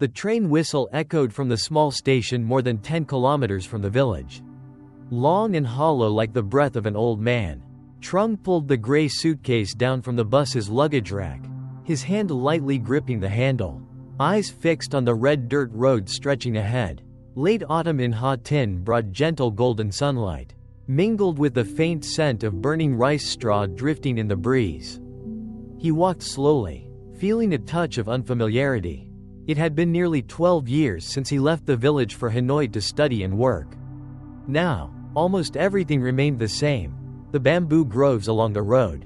The train whistle echoed from the small station more than 10 kilometers from the village. Long and hollow like the breath of an old man, Trung pulled the gray suitcase down from the bus's luggage rack, his hand lightly gripping the handle. Eyes fixed on the red dirt road stretching ahead. Late autumn in Ha Tin brought gentle golden sunlight, mingled with the faint scent of burning rice straw drifting in the breeze. He walked slowly, feeling a touch of unfamiliarity. It had been nearly 12 years since he left the village for Hanoi to study and work. Now, almost everything remained the same: the bamboo groves along the road,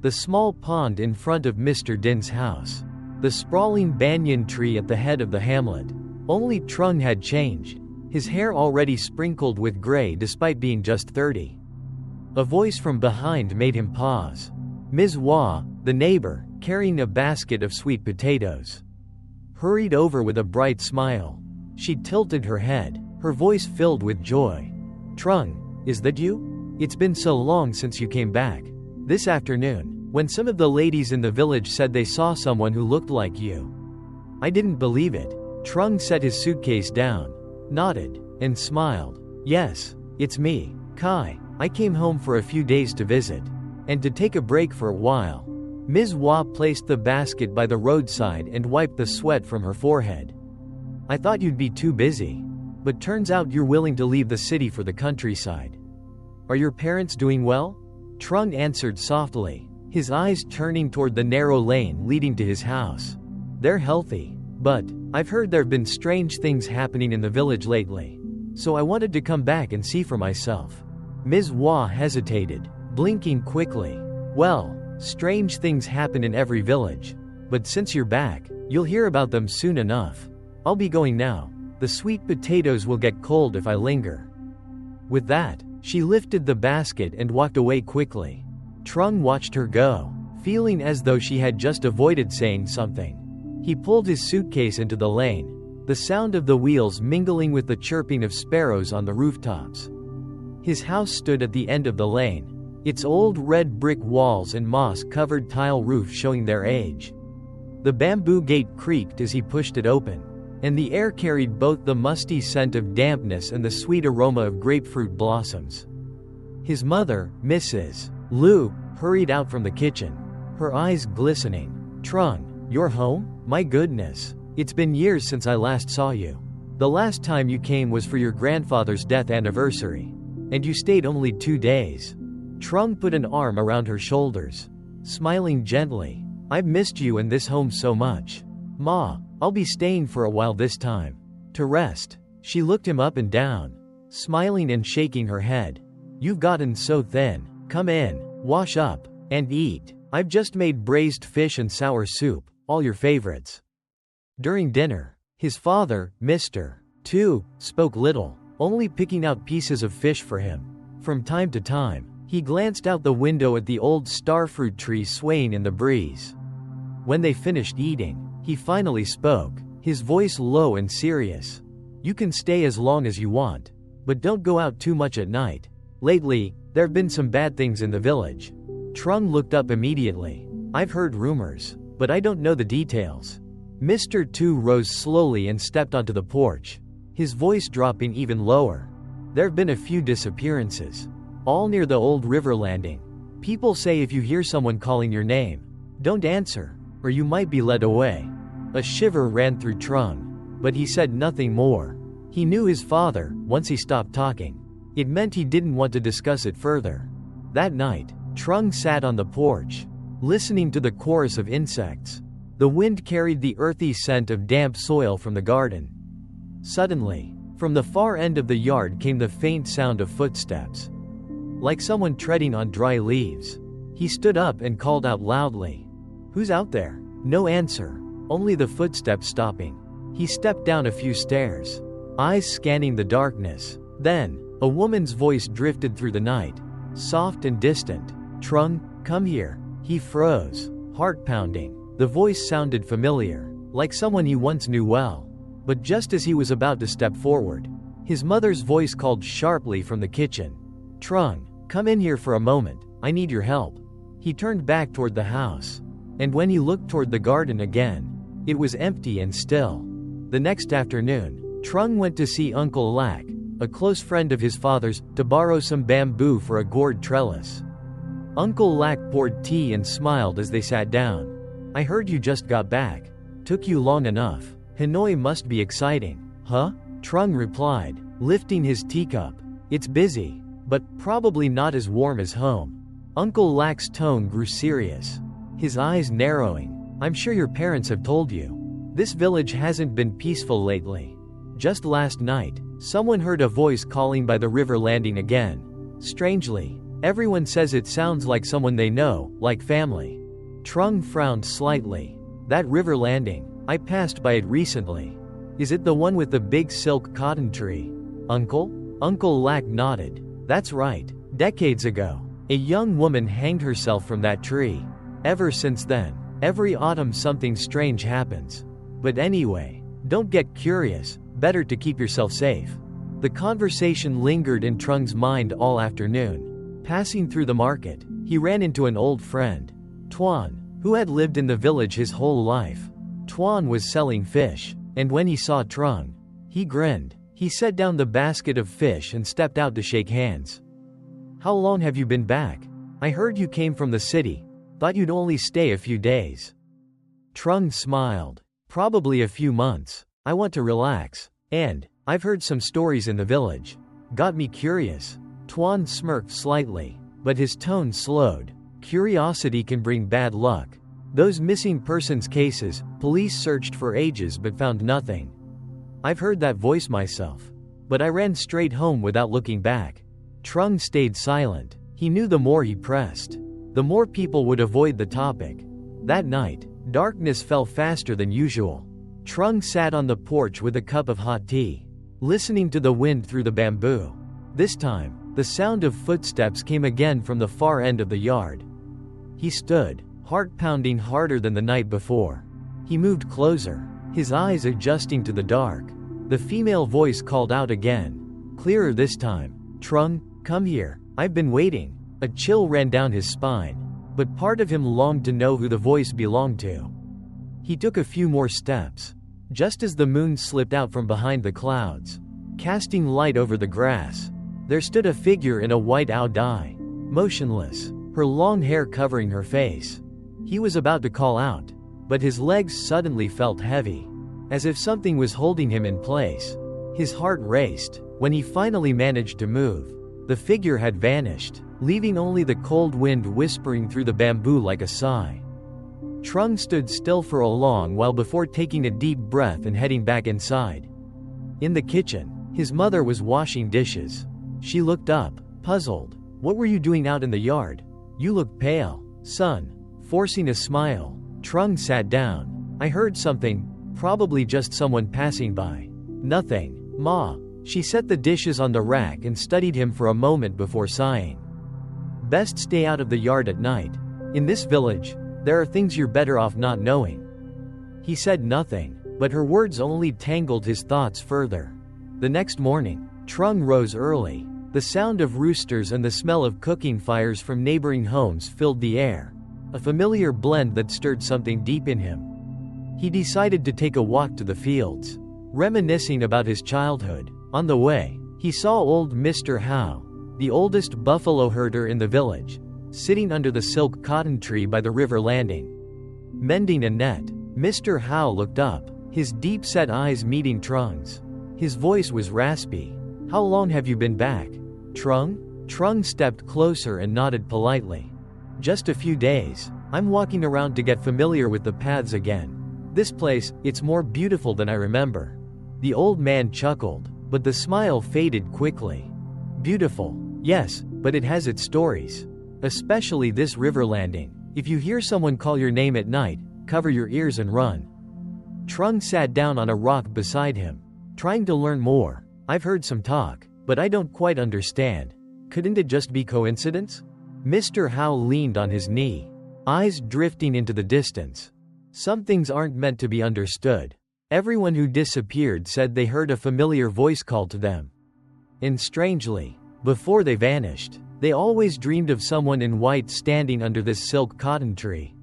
the small pond in front of Mr. Din's house, the sprawling banyan tree at the head of the hamlet. Only Trung had changed, his hair already sprinkled with gray despite being just 30. A voice from behind made him pause. Ms. Hua, the neighbor, carrying a basket of sweet potatoes, hurried over with a bright smile. She tilted her head, her voice filled with joy. Trung, is that you? It's been so long since you came back. This afternoon, when some of the ladies in the village said they saw someone who looked like you, I didn't believe it. Trung set his suitcase down, nodded, and smiled. Yes, it's me, Kai. I came home for a few days to visit, and to take a break for a while. Ms. Hua placed the basket by the roadside and wiped the sweat from her forehead. I thought you'd be too busy, but turns out you're willing to leave the city for the countryside. Are your parents doing well? Trung answered softly, his eyes turning toward the narrow lane leading to his house. They're healthy, but I've heard there've been strange things happening in the village lately, so I wanted to come back and see for myself. Ms. Hua hesitated, blinking quickly. Well, strange things happen in every village, but since you're back, you'll hear about them soon enough. I'll be going now. The sweet potatoes will get cold if I linger. With that, she lifted the basket and walked away quickly. Trung watched her go, feeling as though she had just avoided saying something. He pulled his suitcase into the lane, the sound of the wheels mingling with the chirping of sparrows on the rooftops. His house stood at the end of the lane, its old red brick walls and moss-covered tile roof showing their age. The bamboo gate creaked as he pushed it open, and the air carried both the musty scent of dampness and the sweet aroma of grapefruit blossoms. His mother, Mrs. Liu, hurried out from the kitchen, her eyes glistening. Trung, you're home? My goodness, it's been years since I last saw you. The last time you came was for your grandfather's death anniversary, and you stayed only 2 days. Trung put an arm around her shoulders, smiling gently. I've missed you and this home so much. Ma, I'll be staying for a while this time. To rest. She looked him up and down, smiling and shaking her head. You've gotten so thin. Come in, wash up, and eat. I've just made braised fish and sour soup, all your favorites. During dinner, his father, Mr. Tu, spoke little, only picking out pieces of fish for him. From time to time, he glanced out the window at the old starfruit tree swaying in the breeze. When they finished eating, he finally spoke, his voice low and serious. You can stay as long as you want, but don't go out too much at night. Lately, there have been some bad things in the village. Trung looked up immediately. I've heard rumors, but I don't know the details. Mr. Tu rose slowly and stepped onto the porch, his voice dropping even lower. There have been a few disappearances, all near the old river landing. People say if you hear someone calling your name, don't answer, or you might be led away. A shiver ran through Trung, but he said nothing more. He knew his father. Once he stopped talking, it meant he didn't want to discuss it further. That night, Trung sat on the porch, listening to the chorus of insects. The wind carried the earthy scent of damp soil from the garden. Suddenly, from the far end of the yard came the faint sound of footsteps, like someone treading on dry leaves. He stood up and called out loudly, "Who's out there?" No answer, only the footsteps stopping. He stepped down a few stairs, eyes scanning the darkness. Then, a woman's voice drifted through the night, soft and distant. Trung, come here. He froze, heart pounding. The voice sounded familiar, like someone he once knew well. But just as he was about to step forward, his mother's voice called sharply from the kitchen. Trung, come in here for a moment, I need your help. He turned back toward the house, and when he looked toward the garden again, it was empty and still. The next afternoon, Trung went to see Uncle Lak, a close friend of his father's, to borrow some bamboo for a gourd trellis. Uncle Lak poured tea and smiled as they sat down. "I heard you just got back. Took you long enough. Hanoi must be exciting, huh?" Trung replied, lifting his teacup. "It's busy, but probably not as warm as home." Uncle Lak's tone grew serious, his eyes narrowing. "I'm sure your parents have told you. This village hasn't been peaceful lately. Just last night, someone heard a voice calling by the river landing again. Strangely, everyone says it sounds like someone they know, like family." Trung frowned slightly. "That river landing, I passed by it recently. Is it the one with the big silk cotton tree, Uncle?" Uncle Lak nodded. "That's right. Decades ago, a young woman hanged herself from that tree. Ever since then, every autumn something strange happens. But anyway, don't get curious, better to keep yourself safe." The conversation lingered in Trung's mind all afternoon. Passing through the market, he ran into an old friend, Tuan, who had lived in the village his whole life. Tuan was selling fish, and when he saw Trung, he grinned. He set down the basket of fish and stepped out to shake hands. "How long have you been back? I heard you came from the city. Thought you'd only stay a few days." Trung smiled. "Probably a few months. I want to relax. And I've heard some stories in the village. Got me curious." Tuan smirked slightly, but his tone slowed. "Curiosity can bring bad luck. Those missing persons cases, police searched for ages but found nothing. I've heard that voice myself. But I ran straight home without looking back." Trung stayed silent. He knew the more he pressed, the more people would avoid the topic. That night, darkness fell faster than usual. Trung sat on the porch with a cup of hot tea, listening to the wind through the bamboo. This time, the sound of footsteps came again from the far end of the yard. He stood, heart pounding harder than the night before. He moved closer, his eyes adjusting to the dark. The female voice called out again, clearer this time. "Trung, come here. I've been waiting." A chill ran down his spine, but part of him longed to know who the voice belonged to. He took a few more steps. Just as the moon slipped out from behind the clouds, casting light over the grass, there stood a figure in a white ao dai, motionless, her long hair covering her face. He was about to call out, but his legs suddenly felt heavy, as if something was holding him in place. His heart raced. When he finally managed to move, the figure had vanished, leaving only the cold wind whispering through the bamboo like a sigh. Trung stood still for a long while before taking a deep breath and heading back inside. In the kitchen, his mother was washing dishes. She looked up, puzzled. "What were you doing out in the yard? You look pale, son." Forcing a smile, Trung sat down. "I heard something, probably just someone passing by." "Nothing, Ma." She set the dishes on the rack and studied him for a moment before sighing. "Best stay out of the yard at night. In this village, there are things you're better off not knowing." He said nothing, but her words only tangled his thoughts further. The next morning, Trung rose early. The sound of roosters and the smell of cooking fires from neighboring homes filled the air, a familiar blend that stirred something deep in him. He decided to take a walk to the fields, reminiscing about his childhood. On the way, he saw old Mr. Howe, the oldest buffalo herder in the village, sitting under the silk cotton tree by the river landing, mending a net. Mr. Howe looked up, his deep-set eyes meeting Trung's. His voice was raspy. "How long have you been back, Trung?" Trung stepped closer and nodded politely. "Just a few days. I'm walking around to get familiar with the paths again. This place, it's more beautiful than I remember." The old man chuckled, but the smile faded quickly. "Beautiful, yes, but it has its stories. Especially this river landing. If you hear someone call your name at night, cover your ears and run." Trung sat down on a rock beside him, trying to learn more. "I've heard some talk, but I don't quite understand. Couldn't it just be coincidence?" Mr. Howe leaned on his knee, eyes drifting into the distance. "Some things aren't meant to be understood. Everyone who disappeared said they heard a familiar voice call to them. And strangely, before they vanished, they always dreamed of someone in white standing under this silk cotton tree."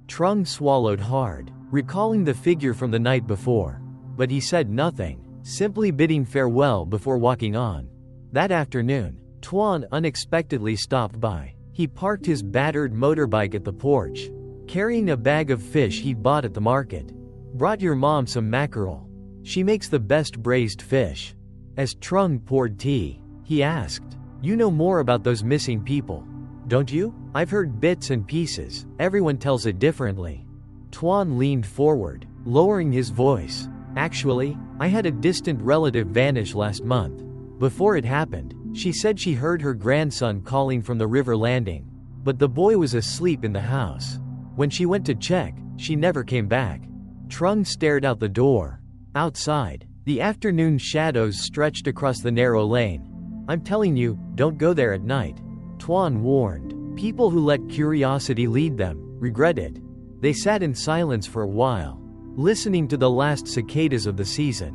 Trung swallowed hard, recalling the figure from the night before. but he said nothing, simply bidding farewell before walking on. That afternoon, Tuan unexpectedly stopped by. He parked his battered motorbike at the porch, carrying a bag of fish he'd bought at the market. "Brought your mom some mackerel. She makes the best braised fish." As Trung poured tea, he asked, "You know more about those missing people, don't you? I've heard bits and pieces, everyone tells it differently." Tuan leaned forward, lowering his voice. "Actually, I had a distant relative vanish last month. Before it happened, she said she heard her grandson calling from the river landing, but the boy was asleep in the house. When she went to check, she never came back." Trung stared out the door. Outside, the afternoon shadows stretched across the narrow lane. "I'm telling you, don't go there at night," Tuan warned. "People who let curiosity lead them regret it." They sat in silence for a while, listening to the last cicadas of the season.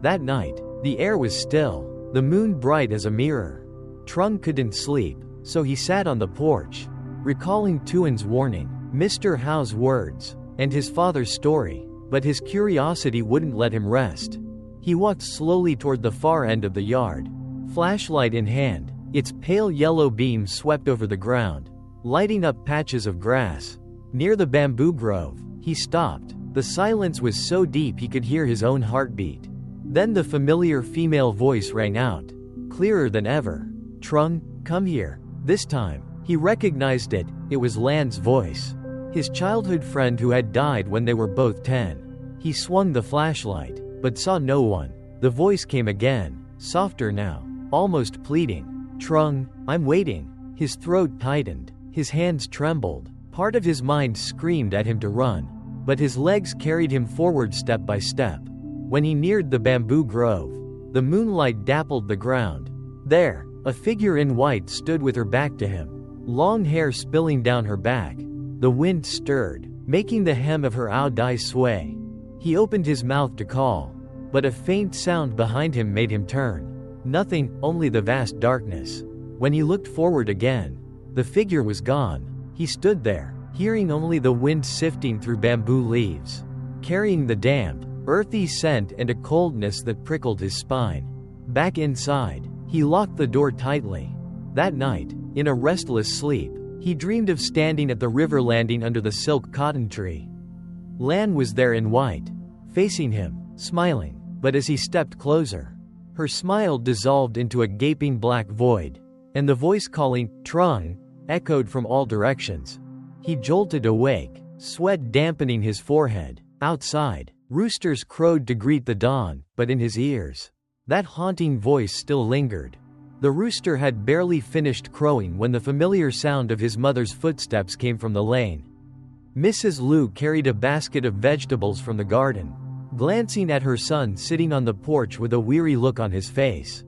That night, the air was still, the moon bright as a mirror. Trung couldn't sleep, so he sat on the porch, recalling Tuan's warning, Mr. Howe's words, and his father's story, but his curiosity wouldn't let him rest. He walked slowly toward the far end of the yard, flashlight in hand. Its pale yellow beam swept over the ground, lighting up patches of grass. Near the bamboo grove, he stopped. The silence was so deep he could hear his own heartbeat. Then the familiar female voice rang out, clearer than ever. "Trung, come here." This time, he recognized it. It was Lan's voice, his childhood friend who had died when they were both 10. He swung the flashlight, but saw no one. The voice came again, softer now, almost pleading. "Trung, I'm waiting." His throat tightened, his hands trembled. Part of his mind screamed at him to run, but his legs carried him forward step by step. When he neared the bamboo grove, the moonlight dappled the ground. There, a figure in white stood with her back to him, long hair spilling down her back. The wind stirred, making the hem of her dye sway. He opened his mouth to call, but a faint sound behind him made him turn. Nothing, only the vast darkness. When he looked forward again, the figure was gone. He stood there, hearing only the wind sifting through bamboo leaves, carrying the damp, earthy scent and a coldness that prickled his spine. Back inside, he locked the door tightly. That night, in a restless sleep, he dreamed of standing at the river landing under the silk cotton tree. Lan was there in white, facing him, smiling, but as he stepped closer, her smile dissolved into a gaping black void, and the voice calling, "Trung," echoed from all directions. He jolted awake, sweat dampening his forehead. Outside, roosters crowed to greet the dawn, but in his ears, that haunting voice still lingered. The rooster had barely finished crowing when the familiar sound of his mother's footsteps came from the lane. Mrs. Liu carried a basket of vegetables from the garden, glancing at her son sitting on the porch with a weary look on his face.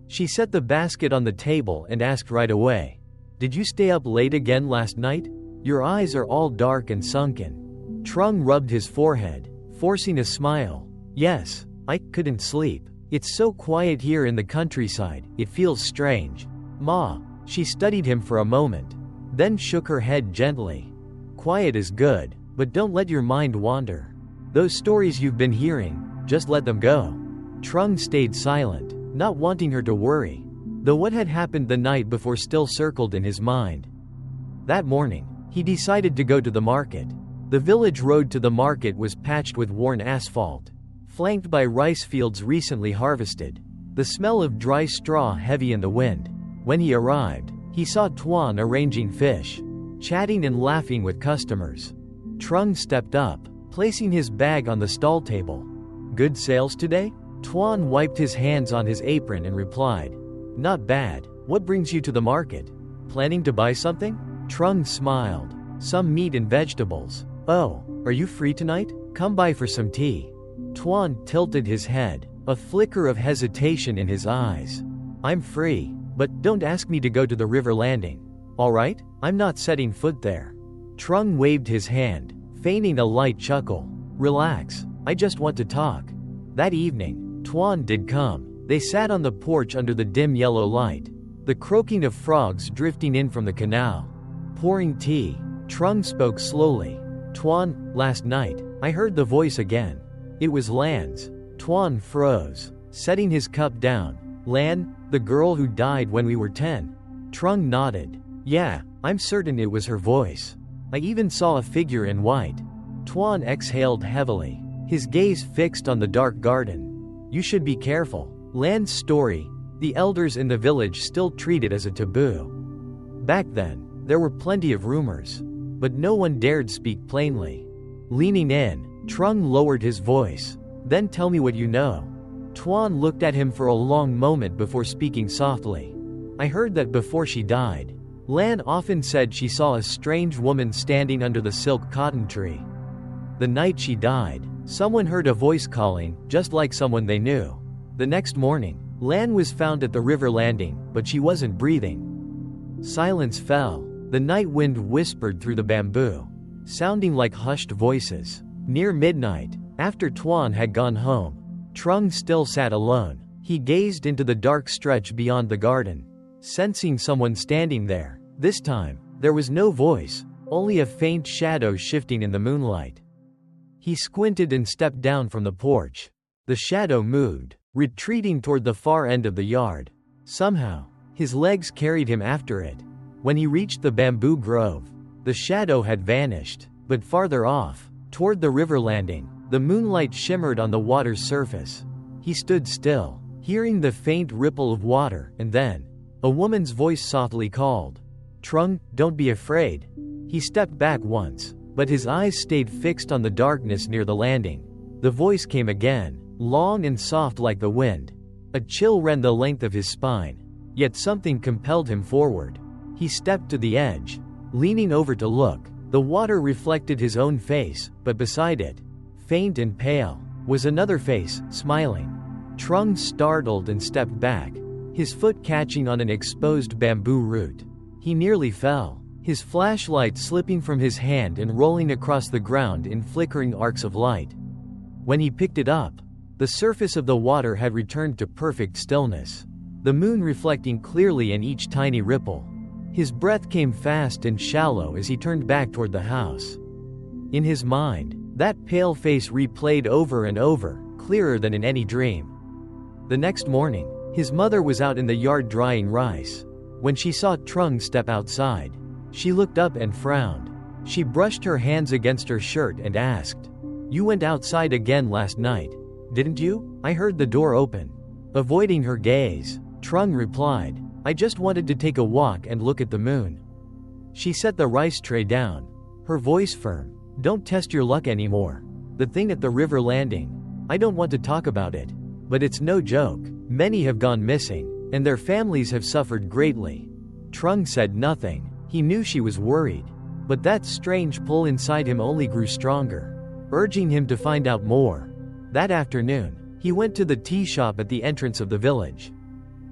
She set the basket on the table and asked right away, "Did you stay up late again last night? Your eyes are all dark and sunken." Trung rubbed his forehead, forcing a smile. "Yes, I couldn't sleep. It's so quiet here in the countryside, it feels strange." "Ma." She studied him for a moment, then shook her head gently. "Quiet is good, but don't let your mind wander. Those stories you've been hearing, just let them go." Trung stayed silent, not wanting her to worry, though what had happened the night before still circled in his mind. That morning, he decided to go to the market. The village road to the market was patched with worn asphalt, flanked by rice fields recently harvested, the smell of dry straw heavy in the wind. When he arrived, he saw Tuan arranging fish, chatting and laughing with customers. Trung stepped up, placing his bag on the stall table. "Good sales today?" Tuan wiped his hands on his apron and replied, "Not bad. What brings you to the market? Planning to buy something?" Trung smiled. "Some meat and vegetables." "Oh, are you free tonight? Come by for some tea." Tuan tilted his head, a flicker of hesitation in his eyes. "I'm free, but don't ask me to go to the river landing. All right? I'm not setting foot there." Trung waved his hand, feigning a light chuckle. "Relax, I just want to talk." That evening, Tuan did come. They sat on the porch under the dim yellow light, the croaking of frogs drifting in from the canal. Pouring tea, Trung spoke slowly. "Tuan, last night, I heard the voice again. It was Lan's. Tuan froze, setting his cup down. Lan, the girl who died when we were 10. Trung nodded. Yeah, I'm certain it was her voice. I even saw a figure in white. Tuan exhaled heavily, his gaze fixed on the dark garden. You should be careful. Lan's story, the elders in the village still treat it as a taboo. Back then, there were plenty of rumors, but no one dared speak plainly. Leaning in, Trung lowered his voice. Then tell me what you know. Tuan looked at him for a long moment before speaking softly. I heard that before she died, Lan often said she saw a strange woman standing under the silk cotton tree. The night she died, someone heard a voice calling, just like someone they knew. The next morning, Lan was found at the river landing, but she wasn't breathing. Silence fell. The night wind whispered through the bamboo, sounding like hushed voices. Near midnight, after Tuan had gone home, Trung still sat alone. He gazed into the dark stretch beyond the garden, sensing someone standing there. This time, there was no voice, only a faint shadow shifting in the moonlight. He squinted and stepped down from the porch. The shadow moved, retreating toward the far end of the yard. Somehow, his legs carried him after it. When he reached the bamboo grove, the shadow had vanished, but farther off, toward the river landing, the moonlight shimmered on the water's surface. He stood still, hearing the faint ripple of water, and then, a woman's voice softly called. Trung, don't be afraid. He stepped back once, but his eyes stayed fixed on the darkness near the landing. The voice came again, long and soft like the wind. A chill ran the length of his spine, yet something compelled him forward. He stepped to the edge, leaning over to look. The water reflected his own face, but beside it, faint and pale, was another face, smiling. Trung startled and stepped back, his foot catching on an exposed bamboo root. He nearly fell, his flashlight slipping from his hand and rolling across the ground in flickering arcs of light. When he picked it up, the surface of the water had returned to perfect stillness, the moon reflecting clearly in each tiny ripple. His breath came fast and shallow as he turned back toward the house. In his mind, that pale face replayed over and over, clearer than in any dream. The next morning, his mother was out in the yard drying rice. When she saw Trung step outside, she looked up and frowned. She brushed her hands against her shirt and asked, "You went outside again last night, didn't you?" "I heard the door open." Avoiding her gaze, Trung replied, "I just wanted to take a walk and look at the moon." She set the rice tray down, her voice firm. "Don't test your luck anymore. The thing at the river landing, I don't want to talk about it, but it's no joke. Many have gone missing, and their families have suffered greatly." Trung said nothing. He knew she was worried, but that strange pull inside him only grew stronger, urging him to find out more. That afternoon, he went to the tea shop at the entrance of the village.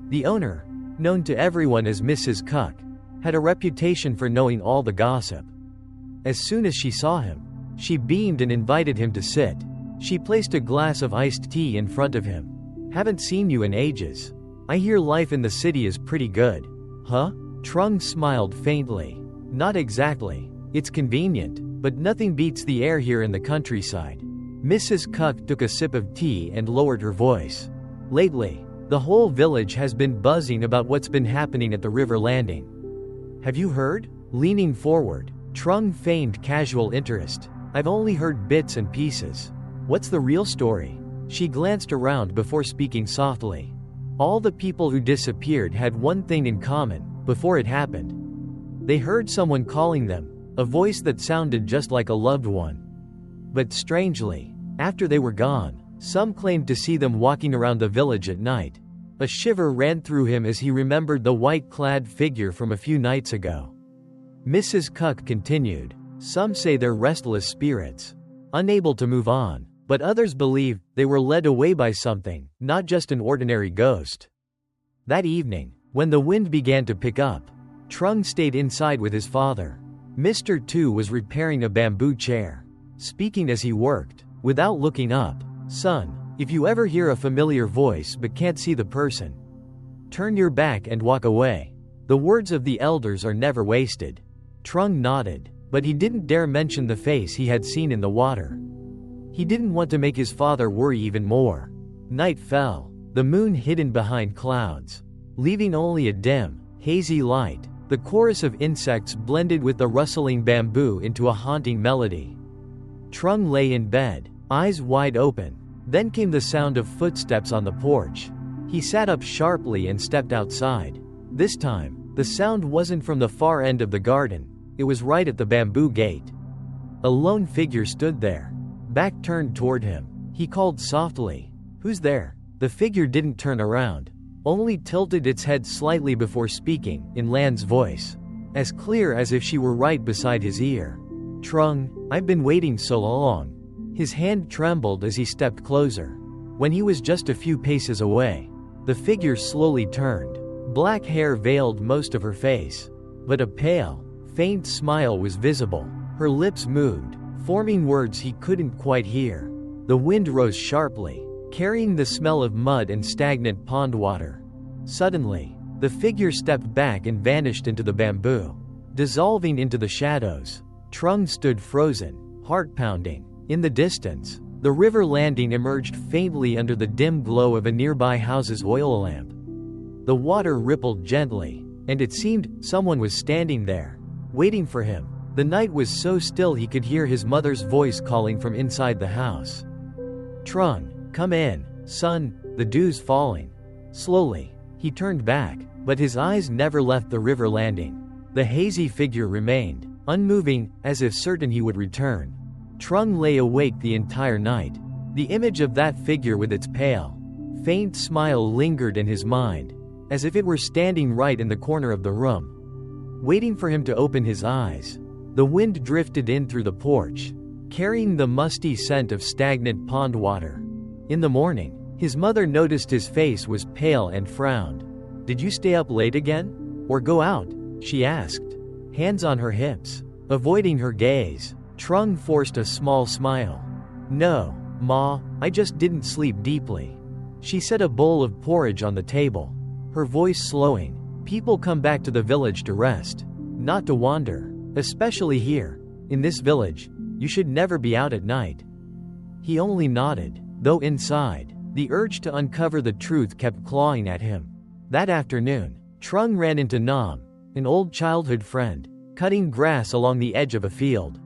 The owner, known to everyone as Mrs. Cook, had a reputation for knowing all the gossip. As soon as she saw him, she beamed and invited him to sit. She placed a glass of iced tea in front of him. "Haven't seen you in ages. I hear life in the city is pretty good." "Huh?" Trung smiled faintly. "Not exactly. It's convenient, but nothing beats the air here in the countryside." Mrs. Cook took a sip of tea and lowered her voice. "Lately, the whole village has been buzzing about what's been happening at the river landing. Have you heard?" Leaning forward, Trung feigned casual interest. "I've only heard bits and pieces. What's the real story?" She glanced around before speaking softly. All the people who disappeared had one thing in common. Before it happened, they heard someone calling them, a voice that sounded just like a loved one. But strangely, after they were gone, some claimed to see them walking around the village at night. A shiver ran through him as he remembered the white-clad figure from a few nights ago. Mrs. Cook continued, "Some say they're restless spirits, unable to move on, but others believe they were led away by something, not just an ordinary ghost." That evening, when the wind began to pick up, Trung stayed inside with his father. Mr. Tu was repairing a bamboo chair, speaking as he worked, without looking up. "Son, if you ever hear a familiar voice but can't see the person, turn your back and walk away. The words of the elders are never wasted." Trung nodded, but he didn't dare mention the face he had seen in the water. He didn't want to make his father worry even more. Night fell, the moon hidden behind clouds, leaving only a dim, hazy light. The chorus of insects blended with the rustling bamboo into a haunting melody. Trung lay in bed, eyes wide open. Then came the sound of footsteps on the porch. He sat up sharply and stepped outside. This time, the sound wasn't from the far end of the garden, it was right at the bamboo gate. A lone figure stood there, back turned toward him. He called softly, "Who's there?" The figure didn't turn around, only tilted its head slightly before speaking, in Lan's voice, as clear as if she were right beside his ear. "Trung, I've been waiting so long." His hand trembled as he stepped closer. When he was just a few paces away, the figure slowly turned. Black hair veiled most of her face, but a pale, faint smile was visible. Her lips moved, forming words he couldn't quite hear. The wind rose sharply, carrying the smell of mud and stagnant pond water. Suddenly, the figure stepped back and vanished into the bamboo, dissolving into the shadows. Trung stood frozen, heart pounding. In the distance, the river landing emerged faintly under the dim glow of a nearby house's oil lamp. The water rippled gently, and it seemed someone was standing there, waiting for him. The night was so still he could hear his mother's voice calling from inside the house. "Trung, come in, son, the dew's falling." Slowly, he turned back, but his eyes never left the river landing. The hazy figure remained, unmoving, as if certain he would return. Trung lay awake the entire night. The image of that figure with its pale, faint smile lingered in his mind, as if it were standing right in the corner of the room, waiting for him to open his eyes. The wind drifted in through the porch, carrying the musty scent of stagnant pond water. In the morning, his mother noticed his face was pale and frowned. "Did you stay up late again? Or go out?" she asked, hands on her hips. Avoiding her gaze, Trung forced a small smile. "No, Ma, I just didn't sleep deeply." She set a bowl of porridge on the table, her voice slowing. "People come back to the village to rest, not to wander. Especially here, in this village, you should never be out at night." He only nodded, though inside, the urge to uncover the truth kept clawing at him. That afternoon, Trung ran into Nam, an old childhood friend, cutting grass along the edge of a field.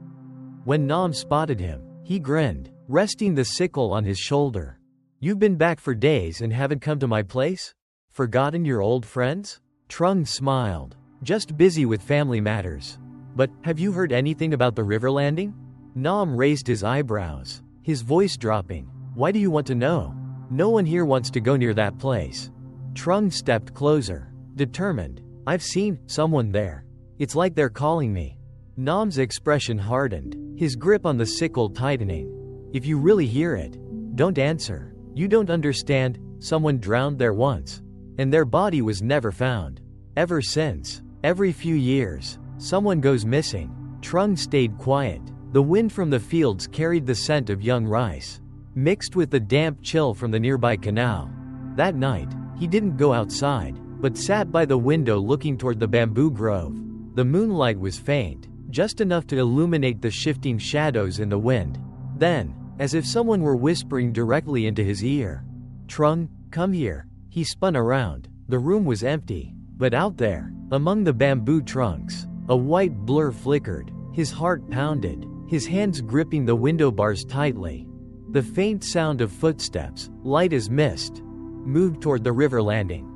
When Nam spotted him, he grinned, resting the sickle on his shoulder. "You've been back for days and haven't come to my place? Forgotten your old friends?" Trung smiled. "Just busy with family matters. But, have you heard anything about the river landing?" Nam raised his eyebrows, his voice dropping. "Why do you want to know?" "No one here wants to go near that place." Trung stepped closer, determined. "I've seen someone there. It's like they're calling me." Nam's expression hardened, his grip on the sickle tightening. "If you really hear it, don't answer. You don't understand. Someone drowned there once, and their body was never found. Ever since, every few years, someone goes missing." Trung stayed quiet. The wind from the fields carried the scent of young rice, mixed with the damp chill from the nearby canal. That night, he didn't go outside, but sat by the window looking toward the bamboo grove. The moonlight was faint, just enough to illuminate the shifting shadows in the wind. Then, as if someone were whispering directly into his ear, "Trung, come here." He spun around. The room was empty, but out there, among the bamboo trunks, a white blur flickered. His heart pounded, his hands gripping the window bars tightly. The faint sound of footsteps, light as mist, moved toward the river landing.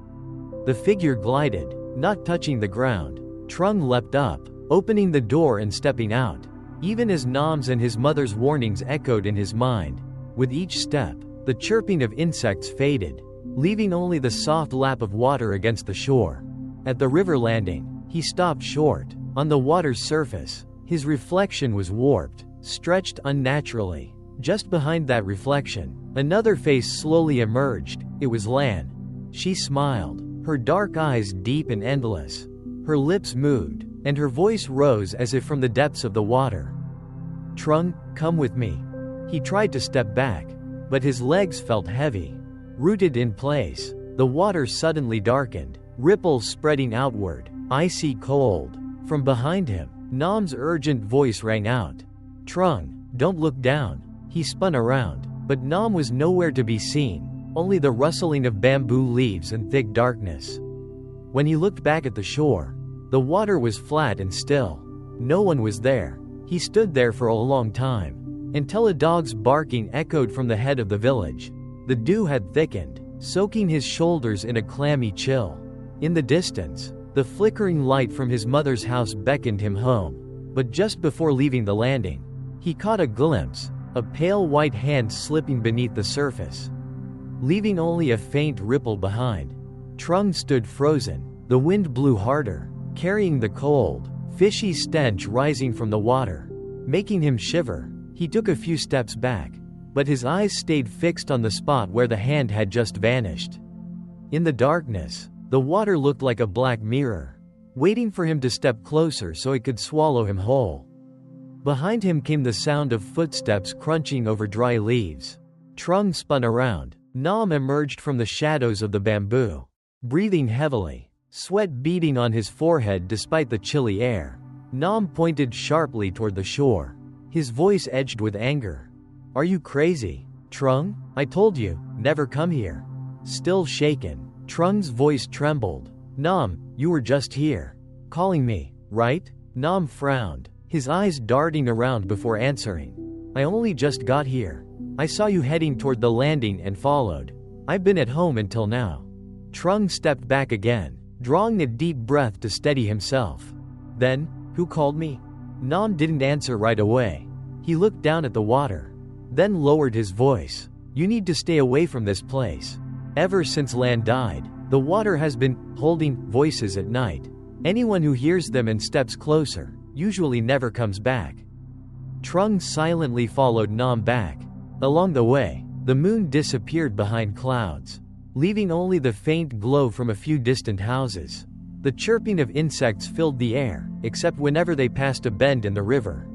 The figure glided, not touching the ground. Trung leapt up, opening the door and stepping out, even as Nam's and his mother's warnings echoed in his mind. With each step, the chirping of insects faded, leaving only the soft lap of water against the shore. At the river landing, he stopped short. On the water's surface, his reflection was warped, stretched unnaturally. Just behind that reflection, another face slowly emerged. It was Lan. She smiled, her dark eyes deep and endless. Her lips moved, and her voice rose as if from the depths of the water. "Trung, come with me." He tried to step back, but his legs felt heavy, rooted in place. The water suddenly darkened, ripples spreading outward, icy cold. From behind him, Nam's urgent voice rang out. "Trung, don't look down." He spun around, but Nam was nowhere to be seen, only the rustling of bamboo leaves and thick darkness. When he looked back at the shore, the water was flat and still. No one was there. He stood there for a long time, until a dog's barking echoed from the head of the village. The dew had thickened, soaking his shoulders in a clammy chill. In the distance, the flickering light from his mother's house beckoned him home. But just before leaving the landing, he caught a glimpse, a pale white hand slipping beneath the surface, leaving only a faint ripple behind. Trung stood frozen. The wind blew harder, carrying the cold, fishy stench rising from the water, making him shiver. He took a few steps back, but his eyes stayed fixed on the spot where the hand had just vanished. In the darkness, the water looked like a black mirror, waiting for him to step closer so it could swallow him whole. Behind him came the sound of footsteps crunching over dry leaves. Trung spun around. Nam emerged from the shadows of the bamboo, breathing heavily, sweat beading on his forehead despite the chilly air. Nam pointed sharply toward the shore, his voice edged with anger. "Are you crazy, Trung? I told you, never come here." Still shaken, Trung's voice trembled. "Nam, you were just here, calling me, right?" Nam frowned, his eyes darting around before answering. "I only just got here. I saw you heading toward the landing and followed. I've been at home until now." Trung stepped back again, drawing a deep breath to steady himself. "Then, who called me?" Nam didn't answer right away. He looked down at the water, then lowered his voice. "You need to stay away from this place. Ever since Lan died, the water has been holding voices at night. Anyone who hears them and steps closer usually never comes back." Trung silently followed Nam back. Along the way, the moon disappeared behind clouds, leaving only the faint glow from a few distant houses. The chirping of insects filled the air, except whenever they passed a bend in the river,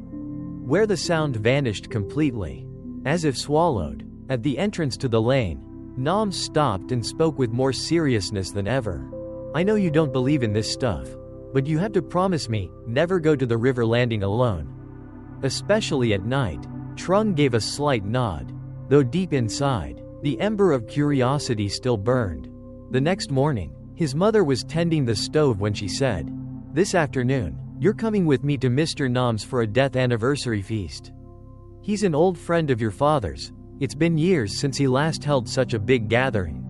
where the sound vanished completely, as if swallowed. At the entrance to the lane, Nam stopped and spoke with more seriousness than ever. "I know you don't believe in this stuff, but you have to promise me, never go to the river landing alone. Especially at night." Trung gave a slight nod, though deep inside, the ember of curiosity still burned. The next morning, his mother was tending the stove when she said, "This afternoon, you're coming with me to Mr. Nam's for a death anniversary feast. He's an old friend of your father's. It's been years since he last held such a big gathering."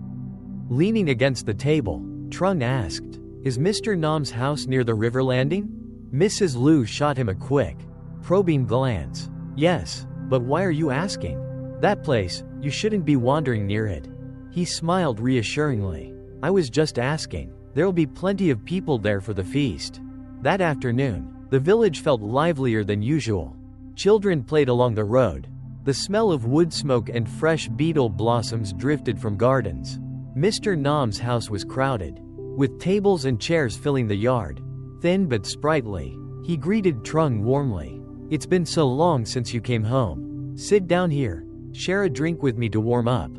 Leaning against the table, Trung asked, "Is Mr. Nam's house near the river landing?" Mrs. Liu shot him a quick, probing glance. "Yes, but why are you asking? That place, you shouldn't be wandering near it." He smiled reassuringly. "I was just asking. There'll be plenty of people there for the feast." That afternoon, the village felt livelier than usual. Children played along the road. The smell of wood smoke and fresh beetle blossoms drifted from gardens. Mr. Nam's house was crowded, with tables and chairs filling the yard. Thin but sprightly, he greeted Trung warmly. "It's been so long since you came home. Sit down here. Share a drink with me to warm up,"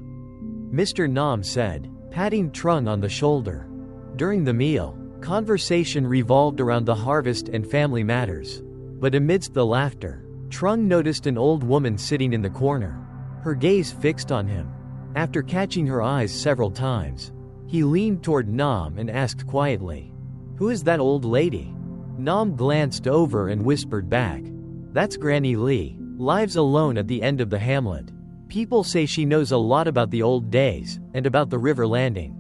Mr. Nam said, patting Trung on the shoulder. During the meal, conversation revolved around the harvest and family matters. But amidst the laughter, Trung noticed an old woman sitting in the corner, her gaze fixed on him. After catching her eyes several times, he leaned toward Nam and asked quietly, "Who is that old lady?" Nam glanced over and whispered back, "That's Granny Lee, lives alone at the end of the hamlet. People say she knows a lot about the old days, and about the river landing."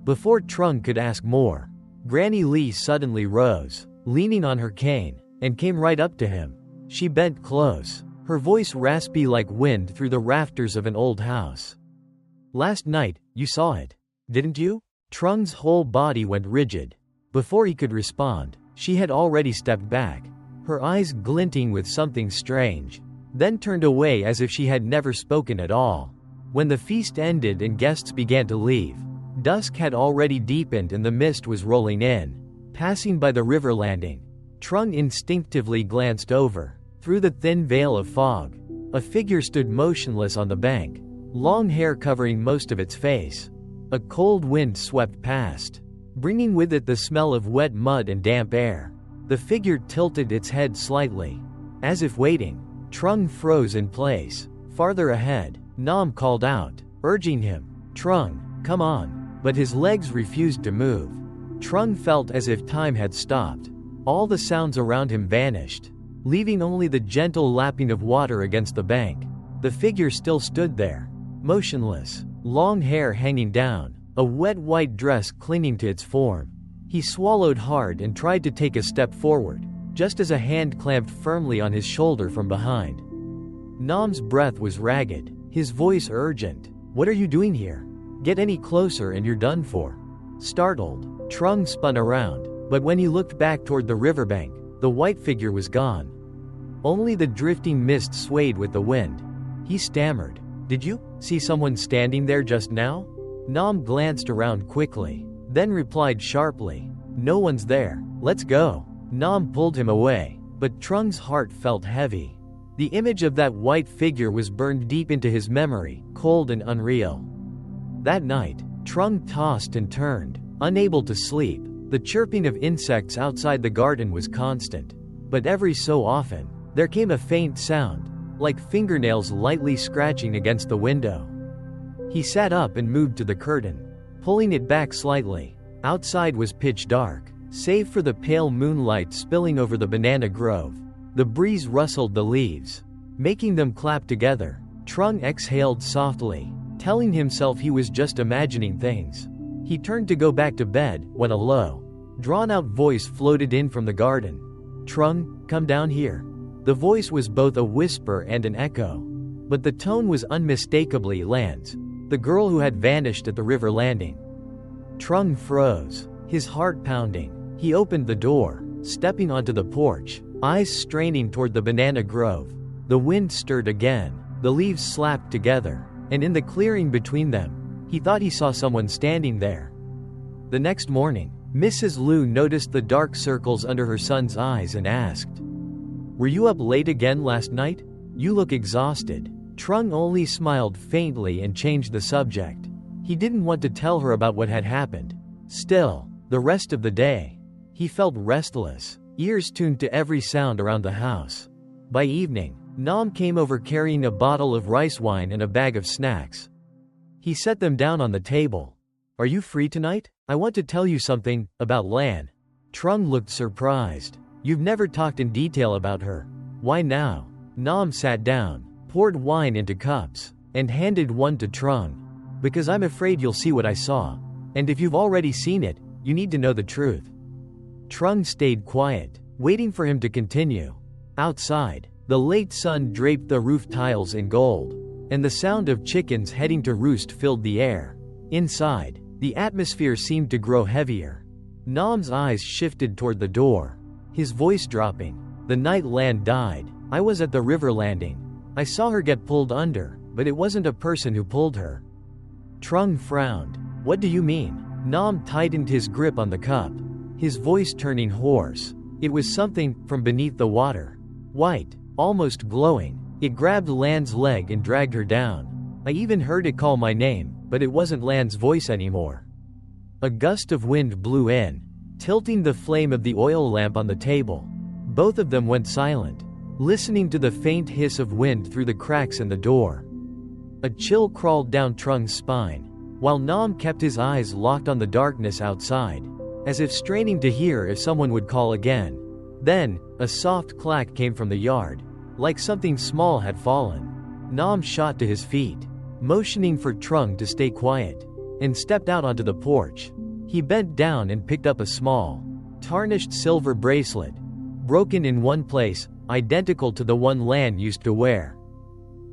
Before Trung could ask more, Granny Lee suddenly rose, leaning on her cane, and came right up to him. She bent close, her voice raspy like wind through the rafters of an old house. "Last night, you saw it, didn't you?" Trung's whole body went rigid. Before he could respond, she had already stepped back, her eyes glinting with something strange, then turned away as if she had never spoken at all. When the feast ended and guests began to leave, dusk had already deepened and the mist was rolling in. Passing by the river landing, Trung instinctively glanced over. Through the thin veil of fog, a figure stood motionless on the bank, long hair covering most of its face. A cold wind swept past, bringing with it the smell of wet mud and damp air. The figure tilted its head slightly, as if waiting. Trung froze in place, Farther ahead, Nam called out, urging him, "Trung, come on." But his legs refused to move. Trung felt as if time had stopped. All the sounds around him vanished, leaving only the gentle lapping of water against the bank. The figure still stood there, motionless, long hair hanging down, a wet white dress clinging to its form. He swallowed hard and tried to take a step forward, just as a hand clamped firmly on his shoulder from behind. Nam's breath was ragged, his voice urgent. "What are you doing here? Get any closer and you're done for." Startled, Trung spun around, but when he looked back toward the riverbank, the white figure was gone. Only the drifting mist swayed with the wind. He stammered, "Did you see someone standing there just now?" Nam glanced around quickly, then replied sharply, "No one's there, let's go." Nam pulled him away, but Trung's heart felt heavy. The image of that white figure was burned deep into his memory, cold and unreal. That night, Trung tossed and turned, unable to sleep. The chirping of insects outside the garden was constant, but every so often, there came a faint sound, like fingernails lightly scratching against the window. He sat up and moved to the curtain, pulling it back slightly. Outside was pitch dark, save for the pale moonlight spilling over the banana grove. The breeze rustled the leaves, making them clap together. Trung exhaled softly, telling himself he was just imagining things. He turned to go back to bed when a low, drawn-out voice floated in from the garden. "Trung, come down here." The voice was both a whisper and an echo, but the tone was unmistakably Lan's, the girl who had vanished at the river landing. Trung froze, his heart pounding. He opened the door, stepping onto the porch, eyes straining toward the banana grove. The wind stirred again, the leaves slapped together, and in the clearing between them, he thought he saw someone standing there. The next morning, Mrs. Liu noticed the dark circles under her son's eyes and asked, "Were you up late again last night? You look exhausted." Trung only smiled faintly and changed the subject. He didn't want to tell her about what had happened. Still, the rest of the day, he felt restless, ears tuned to every sound around the house. By evening, Nam came over carrying a bottle of rice wine and a bag of snacks. He set them down on the table. "Are you free tonight? I want to tell you something about Lan." Trung looked surprised. "You've never talked in detail about her. Why now?" Nam sat down, poured wine into cups, and handed one to Trung. "Because I'm afraid you'll see what I saw. And if you've already seen it, you need to know the truth." Trung stayed quiet, waiting for him to continue. Outside, the late sun draped the roof tiles in gold, and the sound of chickens heading to roost filled the air. Inside, the atmosphere seemed to grow heavier. Nam's eyes shifted toward the door, his voice dropping. "The night Lan died, I was at the river landing. I saw her get pulled under, but it wasn't a person who pulled her." Trung frowned. "What do you mean?" Nam tightened his grip on the cup, his voice turning hoarse. It was something from beneath the water. White, almost glowing. It grabbed Lan's leg and dragged her down. I even heard it call my name, but it wasn't Lan's voice anymore. A gust of wind blew in, tilting the flame of the oil lamp on the table. Both of them went silent, listening to the faint hiss of wind through the cracks in the door. A chill crawled down Trung's spine, while Nam kept his eyes locked on the darkness outside, as if straining to hear if someone would call again. Then, a soft clack came from the yard, like something small had fallen. Nam shot to his feet, motioning for Trung to stay quiet, and stepped out onto the porch. He bent down and picked up a small, tarnished silver bracelet, broken in one place, identical to the one Lan used to wear.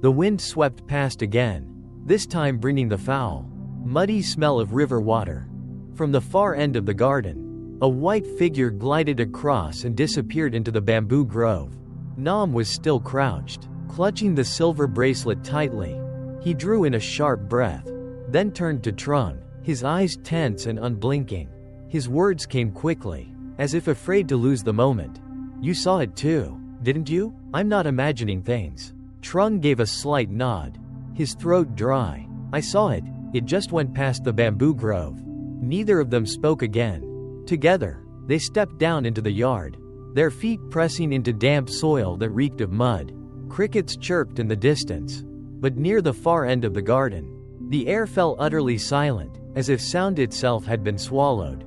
The wind swept past again, this time bringing the foul, muddy smell of river water. From the far end of the garden, a white figure glided across and disappeared into the bamboo grove. Nam was still crouched, clutching the silver bracelet tightly. He drew in a sharp breath, then turned to Trung, his eyes tense and unblinking. His words came quickly, as if afraid to lose the moment. "You saw it too, didn't you? I'm not imagining things." Trung gave a slight nod, his throat dry. "I saw it, it just went past the bamboo grove." Neither of them spoke again. Together, they stepped down into the yard, their feet pressing into damp soil that reeked of mud. Crickets chirped in the distance. but near the far end of the garden. The air fell utterly silent, as if sound itself had been swallowed.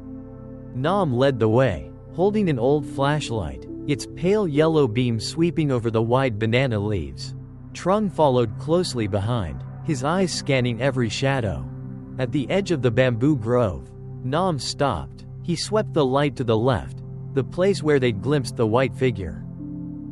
Nam led the way, holding an old flashlight, its pale yellow beam sweeping over the wide banana leaves. Trung followed closely behind, his eyes scanning every shadow. At the edge of the bamboo grove, Nam stopped. He swept the light to the left, the place where they'd glimpsed the white figure.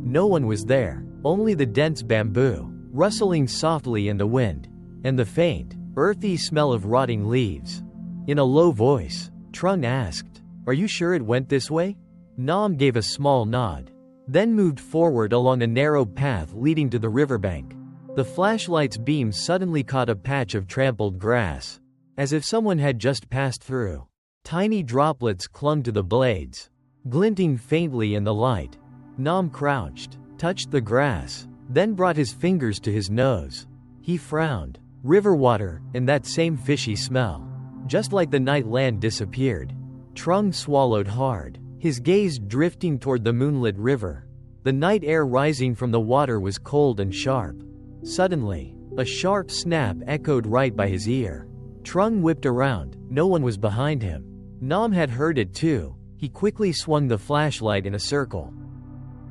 No one was there, only the dense bamboo, rustling softly in the wind, and the faint, earthy smell of rotting leaves. In a low voice, Trung asked, "Are you sure it went this way?" Nam gave a small nod, then moved forward along a narrow path leading to the riverbank. The flashlight's beam suddenly caught a patch of trampled grass, as if someone had just passed through. Tiny droplets clung to the blades, glinting faintly in the light. Nam crouched, touched the grass, then brought his fingers to his nose. He frowned. River water, and that same fishy smell. Just like the night land disappeared. Trung swallowed hard, his gaze drifting toward the moonlit river. The night air rising from the water was cold and sharp. Suddenly, a sharp snap echoed right by his ear. Trung whipped around. No one was behind him. Nam had heard it too. He quickly swung the flashlight in a circle.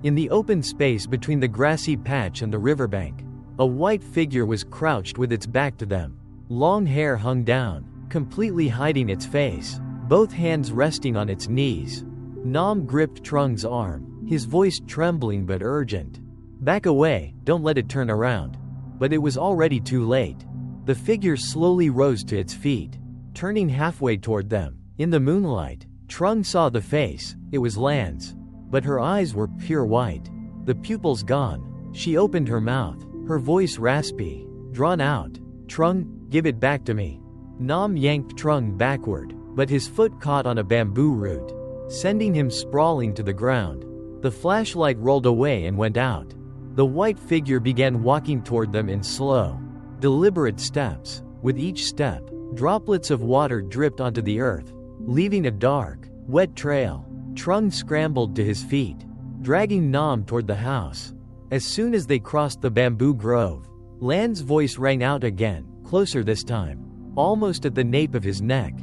In the open space between the grassy patch and the riverbank, a white figure was crouched with its back to them. Long hair hung down, completely hiding its face, both hands resting on its knees. Nam gripped Trung's arm, his voice trembling but urgent. "Back away, don't let it turn around." But it was already too late. The figure slowly rose to its feet, turning halfway toward them. In the moonlight, Trung saw the face. It was Lan's. But her eyes were pure white. The pupils gone. She opened her mouth, her voice raspy, drawn out. "Trung, give it back to me." Nam yanked Trung backward, but his foot caught on a bamboo root, sending him sprawling to the ground. The flashlight rolled away and went out. The white figure began walking toward them in slow, deliberate steps. With each step, droplets of water dripped onto the earth, leaving a dark, wet trail. Trung scrambled to his feet, dragging Nam toward the house. As soon as they crossed the bamboo grove, Lan's voice rang out again, closer this time, almost at the nape of his neck.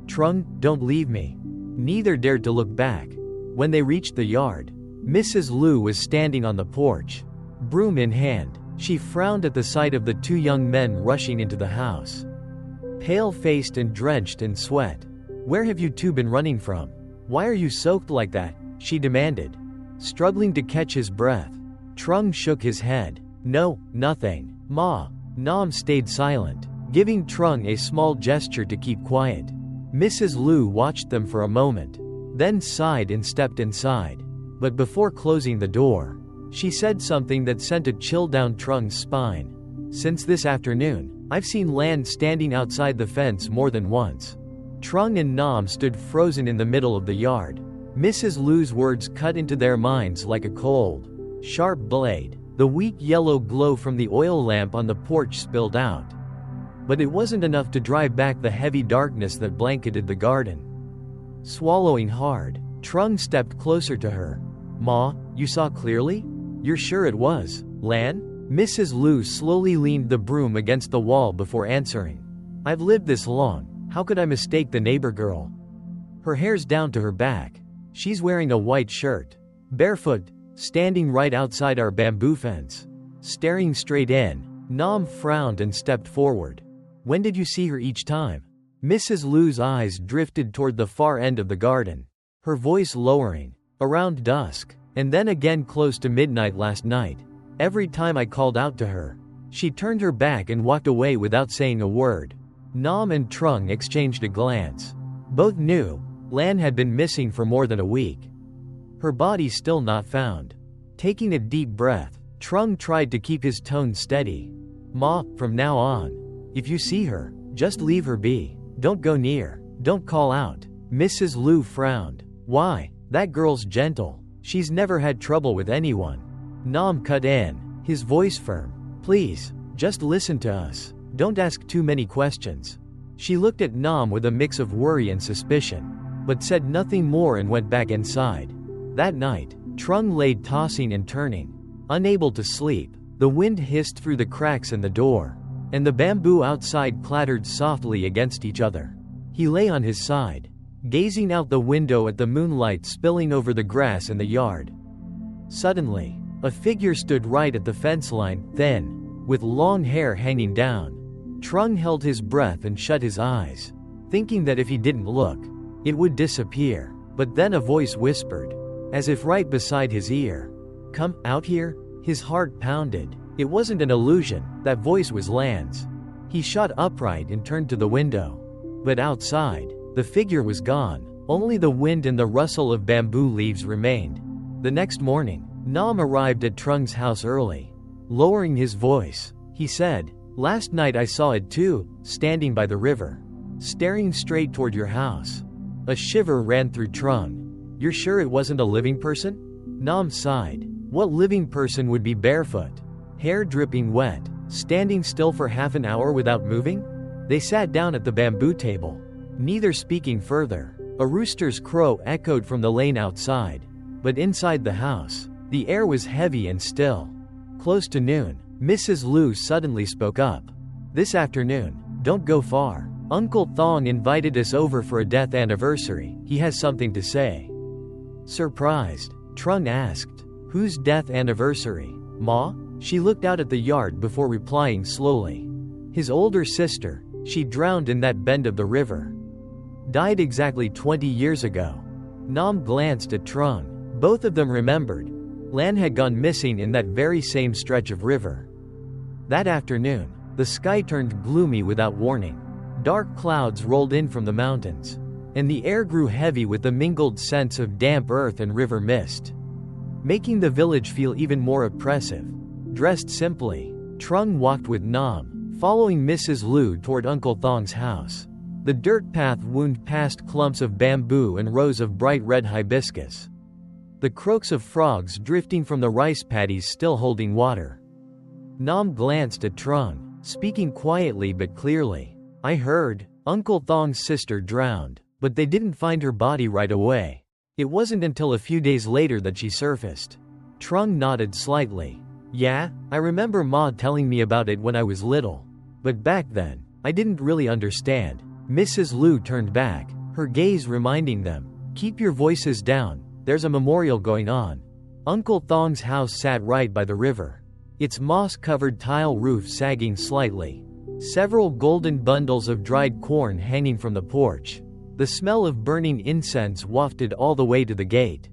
"Trung, don't leave me." Neither dared to look back. When they reached the yard, Mrs. Liu was standing on the porch, broom in hand. She frowned at the sight of the two young men rushing into the house. Pale-faced and drenched in sweat. "Where have you two been running from? Why are you soaked like that?" she demanded, struggling to catch his breath. Trung shook his head. "No, nothing, Ma." Nam stayed silent, giving Trung a small gesture to keep quiet. Mrs. Liu watched them for a moment, then sighed and stepped inside. But before closing the door, she said something that sent a chill down Trung's spine. "Since this afternoon, I've seen Lan standing outside the fence more than once." Trung and Nam stood frozen in the middle of the yard. Mrs. Liu's words cut into their minds like a cold, sharp blade. The weak yellow glow from the oil lamp on the porch spilled out. But it wasn't enough to drive back the heavy darkness that blanketed the garden. Swallowing hard, Trung stepped closer to her. "Ma, you saw clearly? You're sure it was Lan?" Mrs. Liu slowly leaned the broom against the wall before answering. "I've lived this long. How could I mistake the neighbor girl? Her hair's down to her back. She's wearing a white shirt, barefoot, standing right outside our bamboo fence, staring straight in." Nam frowned and stepped forward. "When did you see her each time?" Mrs. Liu's eyes drifted toward the far end of the garden, her voice lowering. "Around dusk, and then again close to midnight last night. Every time I called out to her, she turned her back and walked away without saying a word." Nam and Trung exchanged a glance. Both knew Lan had been missing for more than a week. Her body still not found. Taking a deep breath, Trung tried to keep his tone steady. "Ma, from now on, if you see her, just leave her be. Don't go near. Don't call out." Mrs. Liu frowned. "Why? That girl's gentle. She's never had trouble with anyone." Nam cut in, his voice firm. "Please, just listen to us. Don't ask too many questions." She looked at Nam with a mix of worry and suspicion, but said nothing more and went back inside. That night, Trung lay tossing and turning, unable to sleep. The wind hissed through the cracks in the door, and the bamboo outside clattered softly against each other. He lay on his side, gazing out the window at the moonlight spilling over the grass in the yard. Suddenly, a figure stood right at the fence line, thin, with long hair hanging down. Trung held his breath and shut his eyes, thinking that if he didn't look, it would disappear. But then a voice whispered, as if right beside his ear, "Come out here." His heart pounded. It wasn't an illusion, that voice was Lan's. He shot upright and turned to the window. But outside, the figure was gone. Only the wind and the rustle of bamboo leaves remained. The next morning, Nam arrived at Trung's house early. Lowering his voice, he said, "Last night I saw it too, standing by the river, staring straight toward your house." A shiver ran through Trung. "You're sure it wasn't a living person?" Nam sighed. What living person would be barefoot, hair dripping wet, standing still for half an hour without moving? They sat down at the bamboo table, neither speaking further. A rooster's crow echoed from the lane outside. But inside the house, the air was heavy and still. Close to noon, Mrs. Liu suddenly spoke up. "This afternoon, don't go far. Uncle Thong invited us over for a death anniversary. He has something to say." Surprised, Trung asked, "Whose death anniversary, Ma?" She looked out at the yard before replying slowly. "His older sister. She drowned in that bend of the river. Died exactly 20 years ago." Nam glanced at Trung. Both of them remembered. Lan had gone missing in that very same stretch of river. That afternoon, the sky turned gloomy without warning. Dark clouds rolled in from the mountains, and the air grew heavy with the mingled scents of damp earth and river mist, making the village feel even more oppressive. Dressed simply, Trung walked with Nam, following Mrs. Liu toward Uncle Thong's house. The dirt path wound past clumps of bamboo and rows of bright red hibiscus. The croaks of frogs drifting from the rice paddies still holding water. Nam glanced at Trung, speaking quietly but clearly. "I heard Uncle Thong's sister drowned, but they didn't find her body right away. It wasn't until a few days later that she surfaced." Trung nodded slightly. "Yeah, I remember Ma telling me about it when I was little. But back then, I didn't really understand." Mrs. Liu turned back, her gaze reminding them, "Keep your voices down, there's a memorial going on." Uncle Thong's house sat right by the river, its moss-covered tile roof sagging slightly. Several golden bundles of dried corn hanging from the porch. The smell of burning incense wafted all the way to the gate.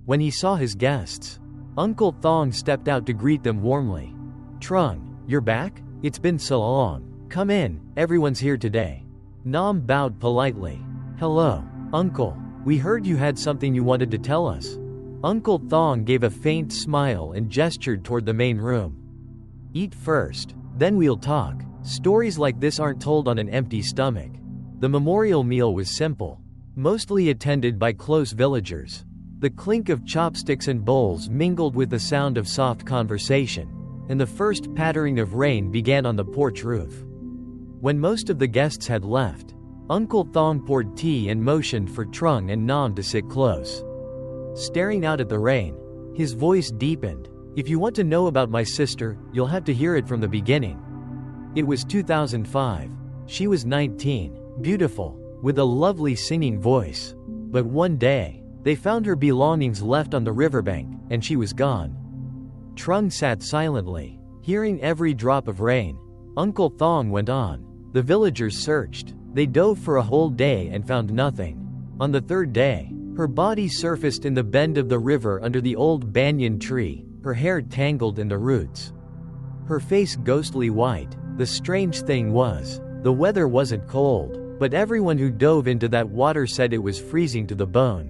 When he saw his guests, Uncle Thong stepped out to greet them warmly. "Trung, you're back? It's been so long. Come in, everyone's here today." Nam bowed politely. "Hello, Uncle. We heard you had something you wanted to tell us." Uncle Thong gave a faint smile and gestured toward the main room. "Eat first, then we'll talk. Stories like this aren't told on an empty stomach." The memorial meal was simple, mostly attended by close villagers. The clink of chopsticks and bowls mingled with the sound of soft conversation, and the first pattering of rain began on the porch roof. When most of the guests had left, Uncle Thong poured tea and motioned for Trung and Nam to sit close. Staring out at the rain, his voice deepened. "If you want to know about my sister, you'll have to hear it from the beginning. It was 2005. She was 19, beautiful, with a lovely singing voice. But one day, they found her belongings left on the riverbank, and she was gone." Trung sat silently, hearing every drop of rain. Uncle Thong went on. "The villagers searched. They dove for a whole day and found nothing. On the third day, her body surfaced in the bend of the river under the old banyan tree, her hair tangled in the roots. Her face ghostly white. The strange thing was, the weather wasn't cold, but everyone who dove into that water said it was freezing to the bone."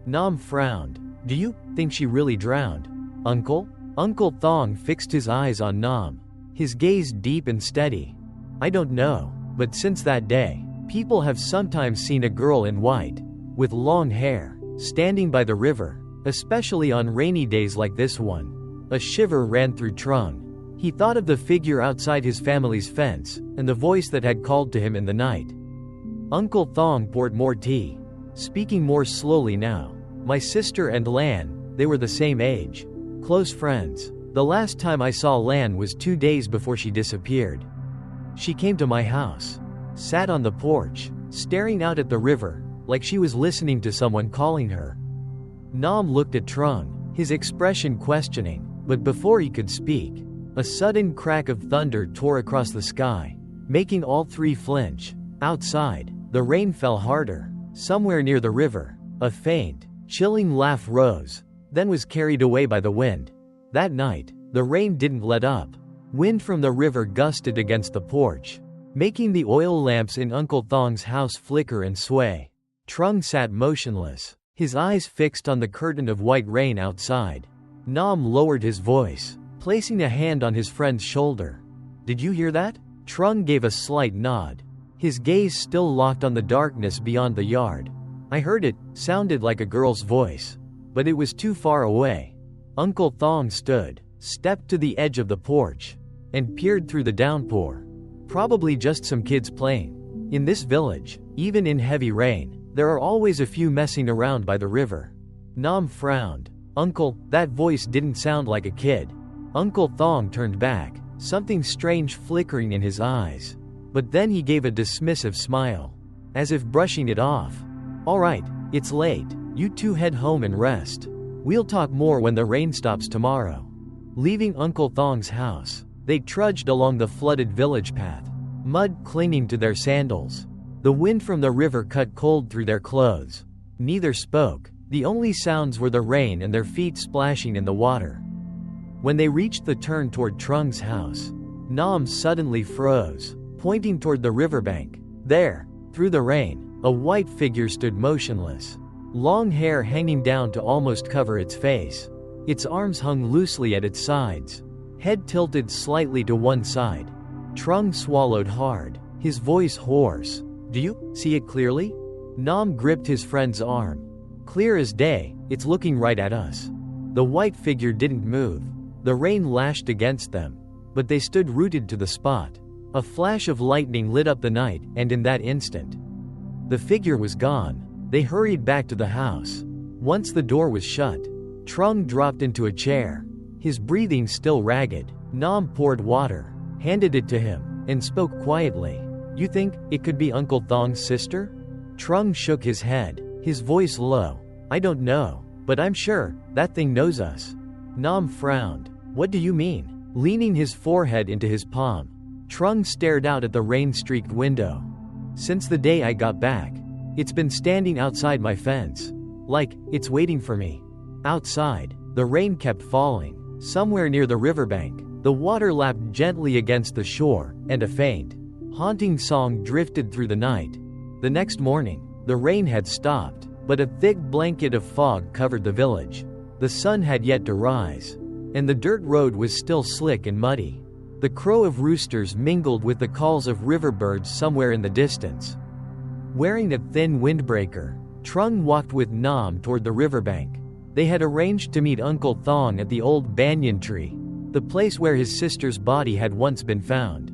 Nam frowned. "Do you think she really drowned, Uncle?" Uncle Thong fixed his eyes on Nam, his gaze deep and steady. "I don't know, but since that day, people have sometimes seen a girl in white, with long hair, standing by the river, especially on rainy days like this one." A shiver ran through Trung. He thought of the figure outside his family's fence, and the voice that had called to him in the night. Uncle Thong poured more tea, speaking more slowly now. "My sister and Lan, they were the same age. Close friends. The last time I saw Lan was 2 days before she disappeared. She came to my house, sat on the porch, staring out at the river, like she was listening to someone calling her. Nam looked at Trung, his expression questioning, but before he could speak, a sudden crack of thunder tore across the sky, making all three flinch. Outside, the rain fell harder. Somewhere near the river, a faint, chilling laugh rose, then was carried away by the wind. That night, the rain didn't let up. Wind from the river gusted against the porch, making the oil lamps in Uncle Thong's house flicker and sway. Trung sat motionless, his eyes fixed on the curtain of white rain outside. Nam lowered his voice, placing a hand on his friend's shoulder. "Did you hear that?" Trung gave a slight nod, his gaze still locked on the darkness beyond the yard. "I heard it, sounded like a girl's voice. But it was too far away." Uncle Thong stood, stepped to the edge of the porch, and peered through the downpour. Probably just some kids playing. In this village, even in heavy rain, there are always a few messing around by the river. Nam frowned. "Uncle, that voice didn't sound like a kid." Uncle Thong turned back, something strange flickering in his eyes. But then he gave a dismissive smile, as if brushing it off. "All right, it's late. You two head home and rest. We'll talk more when the rain stops tomorrow." Leaving Uncle Thong's house, they trudged along the flooded village path, mud clinging to their sandals. The wind from the river cut cold through their clothes. Neither spoke. The only sounds were the rain and their feet splashing in the water. When they reached the turn toward Trung's house, Nam suddenly froze, pointing toward the riverbank. There, through the rain, a white figure stood motionless, long hair hanging down to almost cover its face. Its arms hung loosely at its sides, head tilted slightly to one side. Trung swallowed hard, his voice hoarse. "Do you see it clearly?" Nam gripped his friend's arm. "Clear as day, it's looking right at us." The white figure didn't move. The rain lashed against them, but they stood rooted to the spot. A flash of lightning lit up the night, and in that instant, the figure was gone. They hurried back to the house. Once the door was shut, Trung dropped into a chair, his breathing still ragged. Nam poured water, handed it to him, and spoke quietly. "You think it could be Uncle Thong's sister?" Trung shook his head, his voice low. "I don't know, but I'm sure that thing knows us." Nam frowned. "What do you mean?" Leaning his forehead into his palm, Trung stared out at the rain-streaked window. "Since the day I got back, it's been standing outside my fence. Like, it's waiting for me." Outside, the rain kept falling. Somewhere near the riverbank, the water lapped gently against the shore, and a faint, haunting song drifted through the night. The next morning, the rain had stopped, but a thick blanket of fog covered the village. The sun had yet to rise, and the dirt road was still slick and muddy. The crow of roosters mingled with the calls of riverbirds somewhere in the distance. Wearing a thin windbreaker, Trung walked with Nam toward the riverbank. They had arranged to meet Uncle Thong at the old banyan tree, the place where his sister's body had once been found.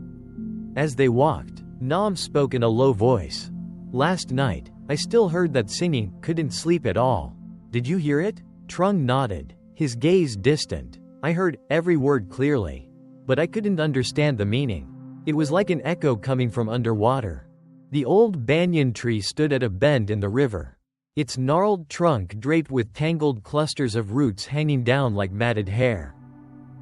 As they walked, Nam spoke in a low voice. "Last night, I still heard that singing, couldn't sleep at all. Did you hear it?" Trung nodded, his gaze distant. "I heard every word clearly, but I couldn't understand the meaning. It was like an echo coming from underwater." The old banyan tree stood at a bend in the river, its gnarled trunk draped with tangled clusters of roots hanging down like matted hair.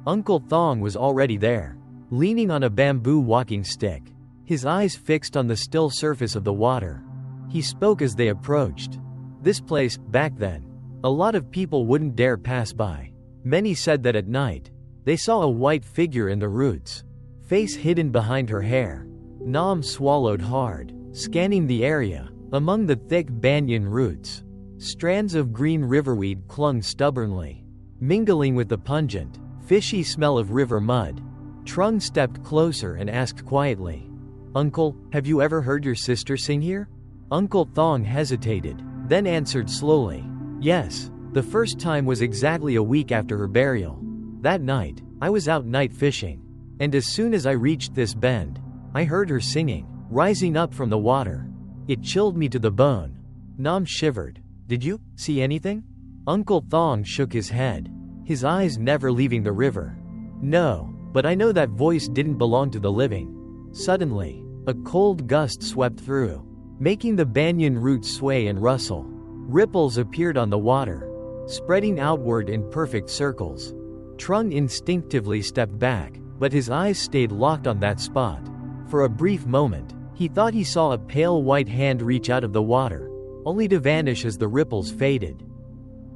Uncle Thong was already there, leaning on a bamboo walking stick, his eyes fixed on the still surface of the water. He spoke as they approached. "This place, back then, a lot of people wouldn't dare pass by. Many said that at night, they saw a white figure in the roots, face hidden behind her hair." Nam swallowed hard, scanning the area. Among the thick banyan roots, strands of green riverweed clung stubbornly, mingling with the pungent, fishy smell of river mud. Trung stepped closer and asked quietly, "Uncle, have you ever heard your sister sing here?" Uncle Thong hesitated, then answered slowly, "Yes, the first time was exactly a week after her burial. That night, I was out night fishing, and as soon as I reached this bend, I heard her singing, rising up from the water. It chilled me to the bone." Nam shivered. "Did you see anything?" Uncle Thong shook his head, his eyes never leaving the river. No, but I know that voice didn't belong to the living. Suddenly, a cold gust swept through, making the banyan roots sway and rustle. Ripples appeared on the water, spreading outward in perfect circles. Trung instinctively stepped back, but his eyes stayed locked on that spot. For a brief moment, he thought he saw a pale white hand reach out of the water, only to vanish as the ripples faded.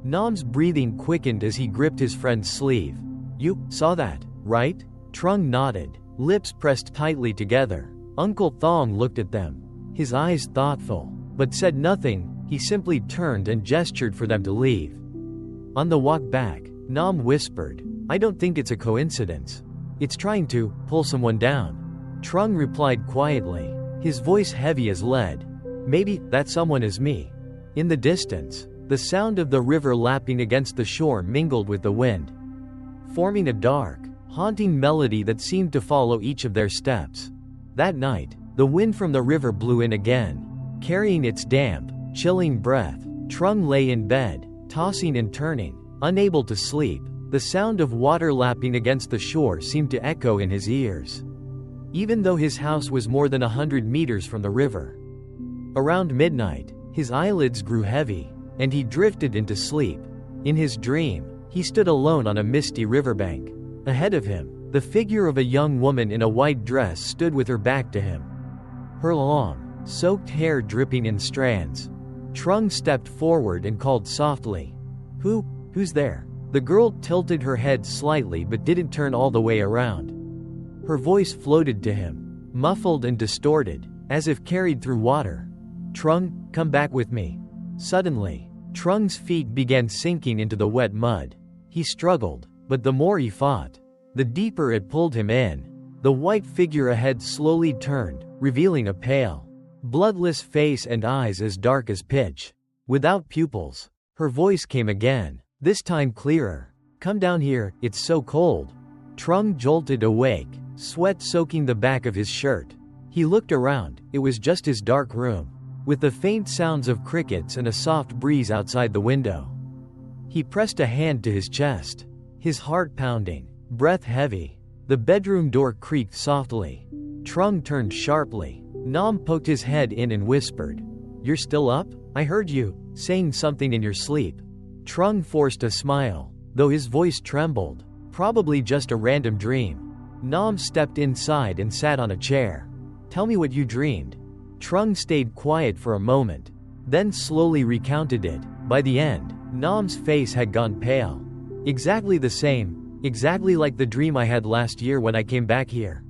Nam's breathing quickened as he gripped his friend's sleeve. "You saw that, right?" Trung nodded, lips pressed tightly together. Uncle Thong looked at them, his eyes thoughtful, but said nothing. He simply turned and gestured for them to leave. On the walk back, Nam whispered, "I don't think it's a coincidence. It's trying to pull someone down." Trung replied quietly, his voice heavy as lead. "Maybe that someone is me." In the distance, the sound of the river lapping against the shore mingled with the wind, forming a dark, haunting melody that seemed to follow each of their steps. That night, the wind from the river blew in again, carrying its damp, chilling breath. Trung lay in bed, tossing and turning, unable to sleep. The sound of water lapping against the shore seemed to echo in his ears, even though his house was more than 100 meters from the river. Around midnight, his eyelids grew heavy, and he drifted into sleep. In his dream, he stood alone on a misty riverbank. Ahead of him, the figure of a young woman in a white dress stood with her back to him, her long, soaked hair dripping in strands. Trung stepped forward and called softly, Who's there?" The girl tilted her head slightly but didn't turn all the way around. Her voice floated to him, muffled and distorted, as if carried through water. "Trung, come back with me." Suddenly, Trung's feet began sinking into the wet mud. He struggled, but the more he fought, the deeper it pulled him in. The white figure ahead slowly turned, revealing a pale, bloodless face and eyes as dark as pitch, without pupils. Her voice came again, this time clearer. "Come down here, it's so cold." Trung jolted awake, sweat soaking the back of his shirt. He looked around. It was just his dark room, with the faint sounds of crickets and a soft breeze outside the window. He pressed a hand to his chest, his heart pounding, breath heavy. The bedroom door creaked softly. Trung turned sharply. Nam poked his head in and whispered, "You're still up? I heard you saying something in your sleep." Trung forced a smile, though his voice trembled. Probably just a random dream. Nam stepped inside and sat on a chair. "Tell me what you dreamed." Trung stayed quiet for a moment, then slowly recounted it. By the end, Nam's face had gone pale. "Exactly the same, exactly like the dream I had last year when I came back here."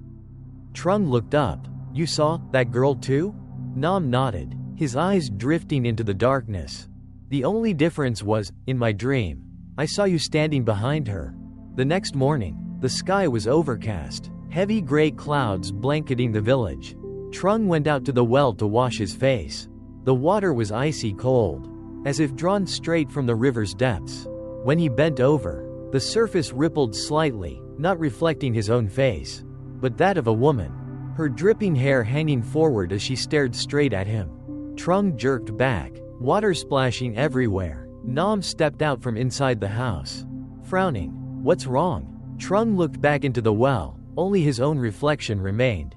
Trung looked up. "You saw that girl too?" Nam nodded, his eyes drifting into the darkness. "The only difference was, in my dream, I saw you standing behind her." The next morning, the sky was overcast, heavy gray clouds blanketing the village. Trung went out to the well to wash his face. The water was icy cold, as if drawn straight from the river's depths. When he bent over, the surface rippled slightly, not reflecting his own face, but that of a woman, her dripping hair hanging forward as she stared straight at him. Trung jerked back, water splashing everywhere. Nam stepped out from inside the house, frowning. "What's wrong?" Trung looked back into the well. Only his own reflection remained.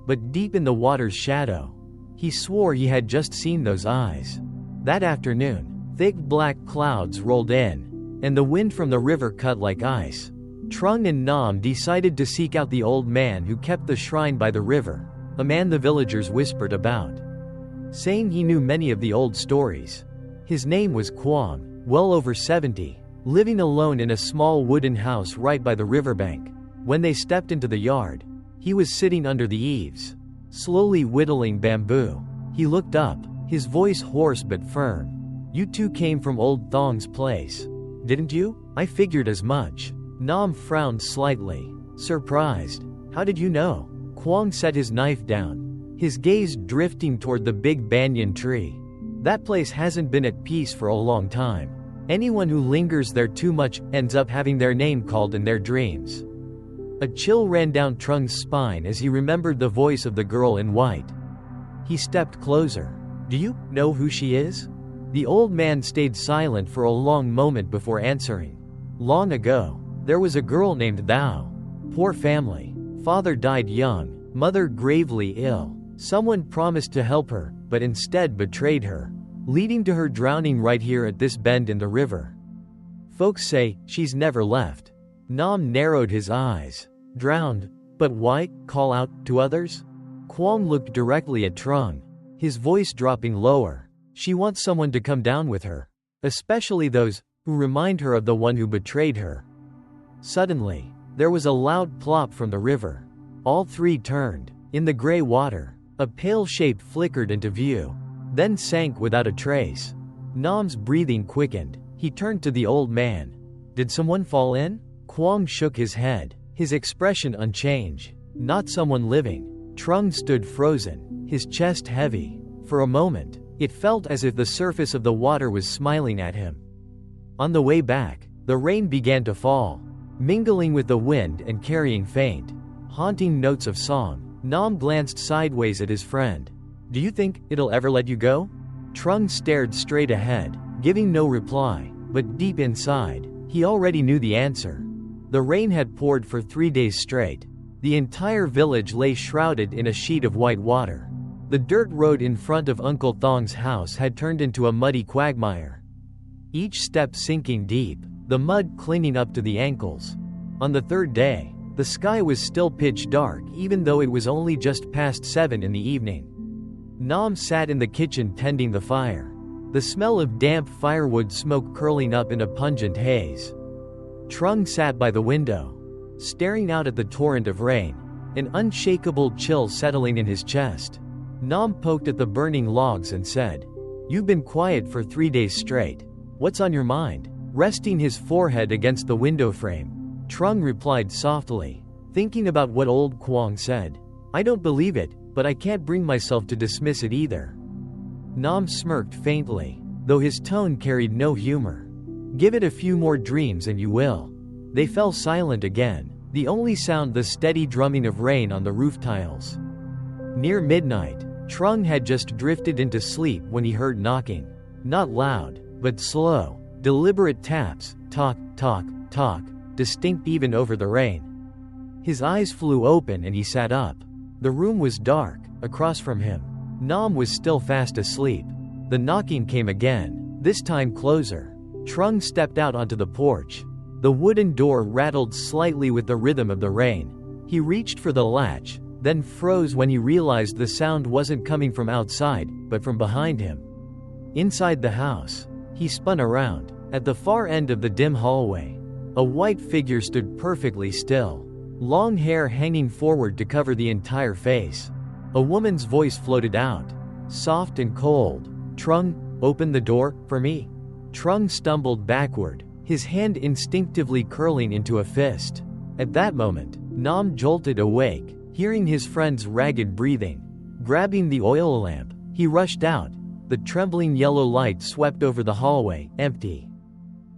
But deep in the water's shadow, he swore he had just seen those eyes. That afternoon, thick black clouds rolled in, and the wind from the river cut like ice. Trung and Nam decided to seek out the old man who kept the shrine by the river, a man the villagers whispered about, saying he knew many of the old stories. His name was Kwang, well over 70, living alone in a small wooden house right by the riverbank. When they stepped into the yard, he was sitting under the eaves, slowly whittling bamboo. He looked up, his voice hoarse but firm. "You two came from Old Thong's place, didn't you?" "I figured as much." Nam frowned slightly, surprised. "How did you know?" Kwang set his knife down, his gaze drifting toward the big banyan tree. "That place hasn't been at peace for a long time. Anyone who lingers there too much ends up having their name called in their dreams." A chill ran down Trung's spine as he remembered the voice of the girl in white. He stepped closer. "Do you know who she is?" The old man stayed silent for a long moment before answering. "Long ago, There was a girl named Thou. Poor family. Father died young, mother gravely ill. Someone promised to help her, but instead betrayed her, leading to her drowning right here at this bend in the river. Folks say she's never left. Nam narrowed his eyes. Drowned? But why call out to others? Kwong looked directly at Trung, his voice dropping lower. She wants someone to come down with her, especially those who remind her of the one who betrayed her. Suddenly, there was a loud plop from the river. All three turned. In the gray water, a pale shape flickered into view, then sank without a trace. Nam's breathing quickened. He turned to the old man. Did someone fall in? Kwong shook his head, his expression unchanged. Not someone living. Trung stood frozen, his chest heavy. For a moment, it felt as if the surface of the water was smiling at him. On the way back, the rain began to fall, mingling with the wind and carrying faint, haunting notes of song. Nam glanced sideways at his friend. Do you think it'll ever let you go? Trung stared straight ahead, giving no reply, but deep inside, he already knew the answer. The rain had poured for 3 days straight. The entire village lay shrouded in a sheet of white water. The dirt road in front of Uncle Thong's house had turned into a muddy quagmire, each step sinking deep, the mud clinging up to the ankles. On the third day, the sky was still pitch dark even though it was only just past 7 in the evening. Nam sat in the kitchen tending the fire, the smell of damp firewood smoke curling up in a pungent haze. Trung sat by the window, staring out at the torrent of rain, an unshakable chill settling in his chest. Nam poked at the burning logs and said, "You've been quiet for 3 days straight. What's on your mind?" Resting his forehead against the window frame, Trung replied softly, thinking about what old Kwong said. "I don't believe it, but I can't bring myself to dismiss it either." Nam smirked faintly, though his tone carried no humor. "Give it a few more dreams and you will." They fell silent again, the only sound the steady drumming of rain on the roof tiles. Near midnight, Trung had just drifted into sleep when he heard knocking. Not loud, but slow, deliberate taps, tock, tock, tock, distinct even over the rain. His eyes flew open and he sat up. The room was dark. Across from him, Nam was still fast asleep. The knocking came again, this time closer. Trung stepped out onto the porch. The wooden door rattled slightly with the rhythm of the rain. He reached for the latch, then froze when he realized the sound wasn't coming from outside, but from behind him. Inside the house, he spun around. At the far end of the dim hallway, a white figure stood perfectly still, long hair hanging forward to cover the entire face. A woman's voice floated out, soft and cold. "Trung, open the door for me." Trung stumbled backward, his hand instinctively curling into a fist. At that moment, Nam jolted awake, hearing his friend's ragged breathing. Grabbing the oil lamp, he rushed out. The trembling yellow light swept over the hallway, empty.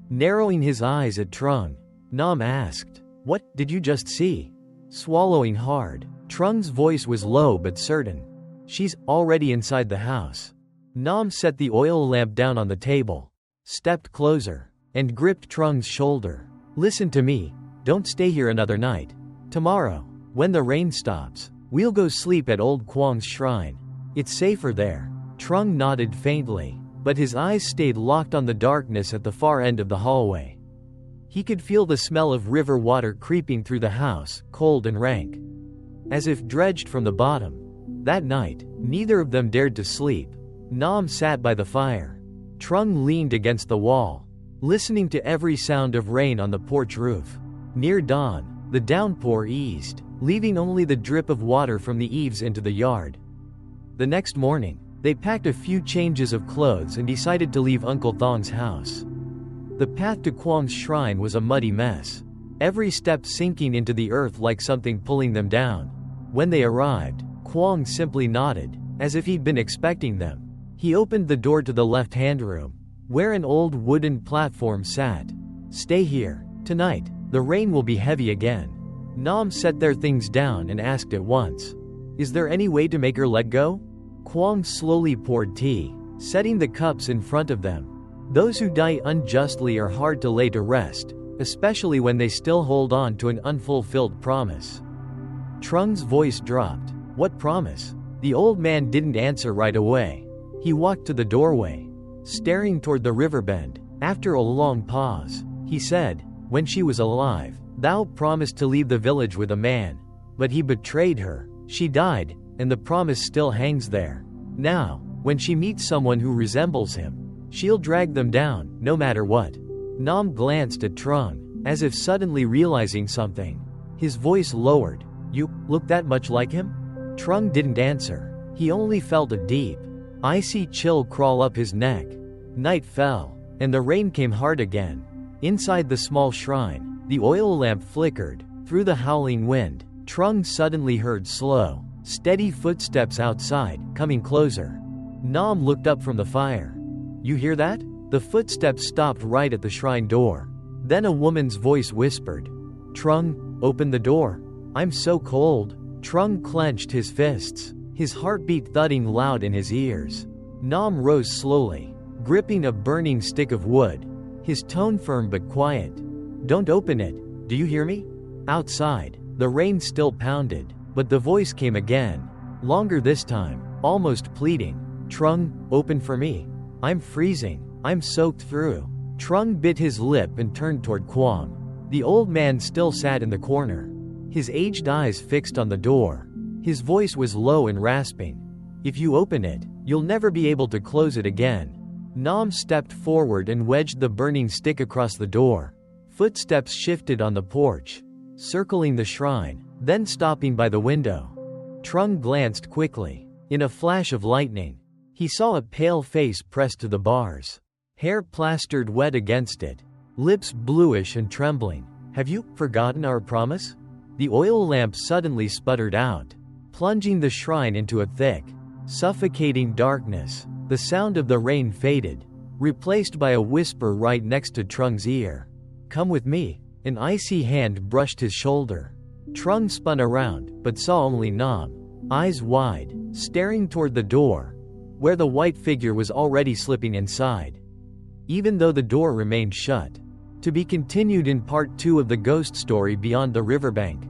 Narrowing his eyes at Trung, Nam asked, "What did you just see?" Swallowing hard, Trung's voice was low but certain. "She's already inside the house." Nam set the oil lamp down on the table, stepped closer, and gripped Trung's shoulder. "Listen to me, don't stay here another night. Tomorrow, when the rain stops, we'll go sleep at old Kwong's shrine. It's safer there." Trung nodded faintly, but his eyes stayed locked on the darkness at the far end of the hallway. He could feel the smell of river water creeping through the house, cold and rank, as if dredged from the bottom. That night, neither of them dared to sleep. Nam sat by the fire. Trung leaned against the wall, listening to every sound of rain on the porch roof. Near dawn, the downpour eased, leaving only the drip of water from the eaves into the yard. The next morning, they packed a few changes of clothes and decided to leave Uncle Thong's house. The path to Kwong's shrine was a muddy mess, every step sinking into the earth like something pulling them down. When they arrived, Kwong simply nodded, as if he'd been expecting them. He opened the door to the left-hand room, where an old wooden platform sat. "Stay here. Tonight, the rain will be heavy again." Nam set their things down and asked at once, "Is there any way to make her let go?" Kwong slowly poured tea, setting the cups in front of them. "Those who die unjustly are hard to lay to rest. especially when they still hold on to an unfulfilled promise. Trung's voice dropped. What promise? The old man didn't answer right away. He walked to the doorway, staring toward the river bend. After a long pause, he said, when she was alive, thou promised to leave the village with a man. But he betrayed her. She died, and the promise still hangs there. Now, when she meets someone who resembles him, she'll drag them down, no matter what. Nam glanced at Trung, as if suddenly realizing something. His voice lowered. You look that much like him? Trung didn't answer. He only felt a deep, icy chill crawl up his neck. Night fell, and the rain came hard again. Inside the small shrine, the oil lamp flickered. Through the howling wind, Trung suddenly heard slow, steady footsteps outside, coming closer. Nam looked up from the fire. You hear that? The footsteps stopped right at the shrine door. Then a woman's voice whispered, Trung, open the door. I'm so cold. Trung clenched his fists, his heartbeat thudding loud in his ears. Nam rose slowly, gripping a burning stick of wood, his tone firm but quiet. Don't open it, do you hear me? Outside, the rain still pounded, but the voice came again, longer this time, almost pleading. Trung, open for me. I'm freezing, I'm soaked through. Trung bit his lip and turned toward Kwang. The old man still sat in the corner, his aged eyes fixed on the door. His voice was low and rasping. If you open it, you'll never be able to close it again. Nam stepped forward and wedged the burning stick across the door. Footsteps shifted on the porch, circling the shrine, then stopping by the window. Trung glanced quickly. In a flash of lightning, he saw a pale face pressed to the bars, hair plastered wet against it, lips bluish and trembling. Have you forgotten our promise? The oil lamp suddenly sputtered out, plunging the shrine into a thick, suffocating darkness. The sound of the rain faded, replaced by a whisper right next to Trung's ear. Come with me. An icy hand brushed his shoulder. Trung spun around, but saw only Nam, eyes wide, staring toward the door, where the white figure was already slipping inside. Even though the door remained shut. To be continued in part 2 of the ghost story Beyond the Riverbank.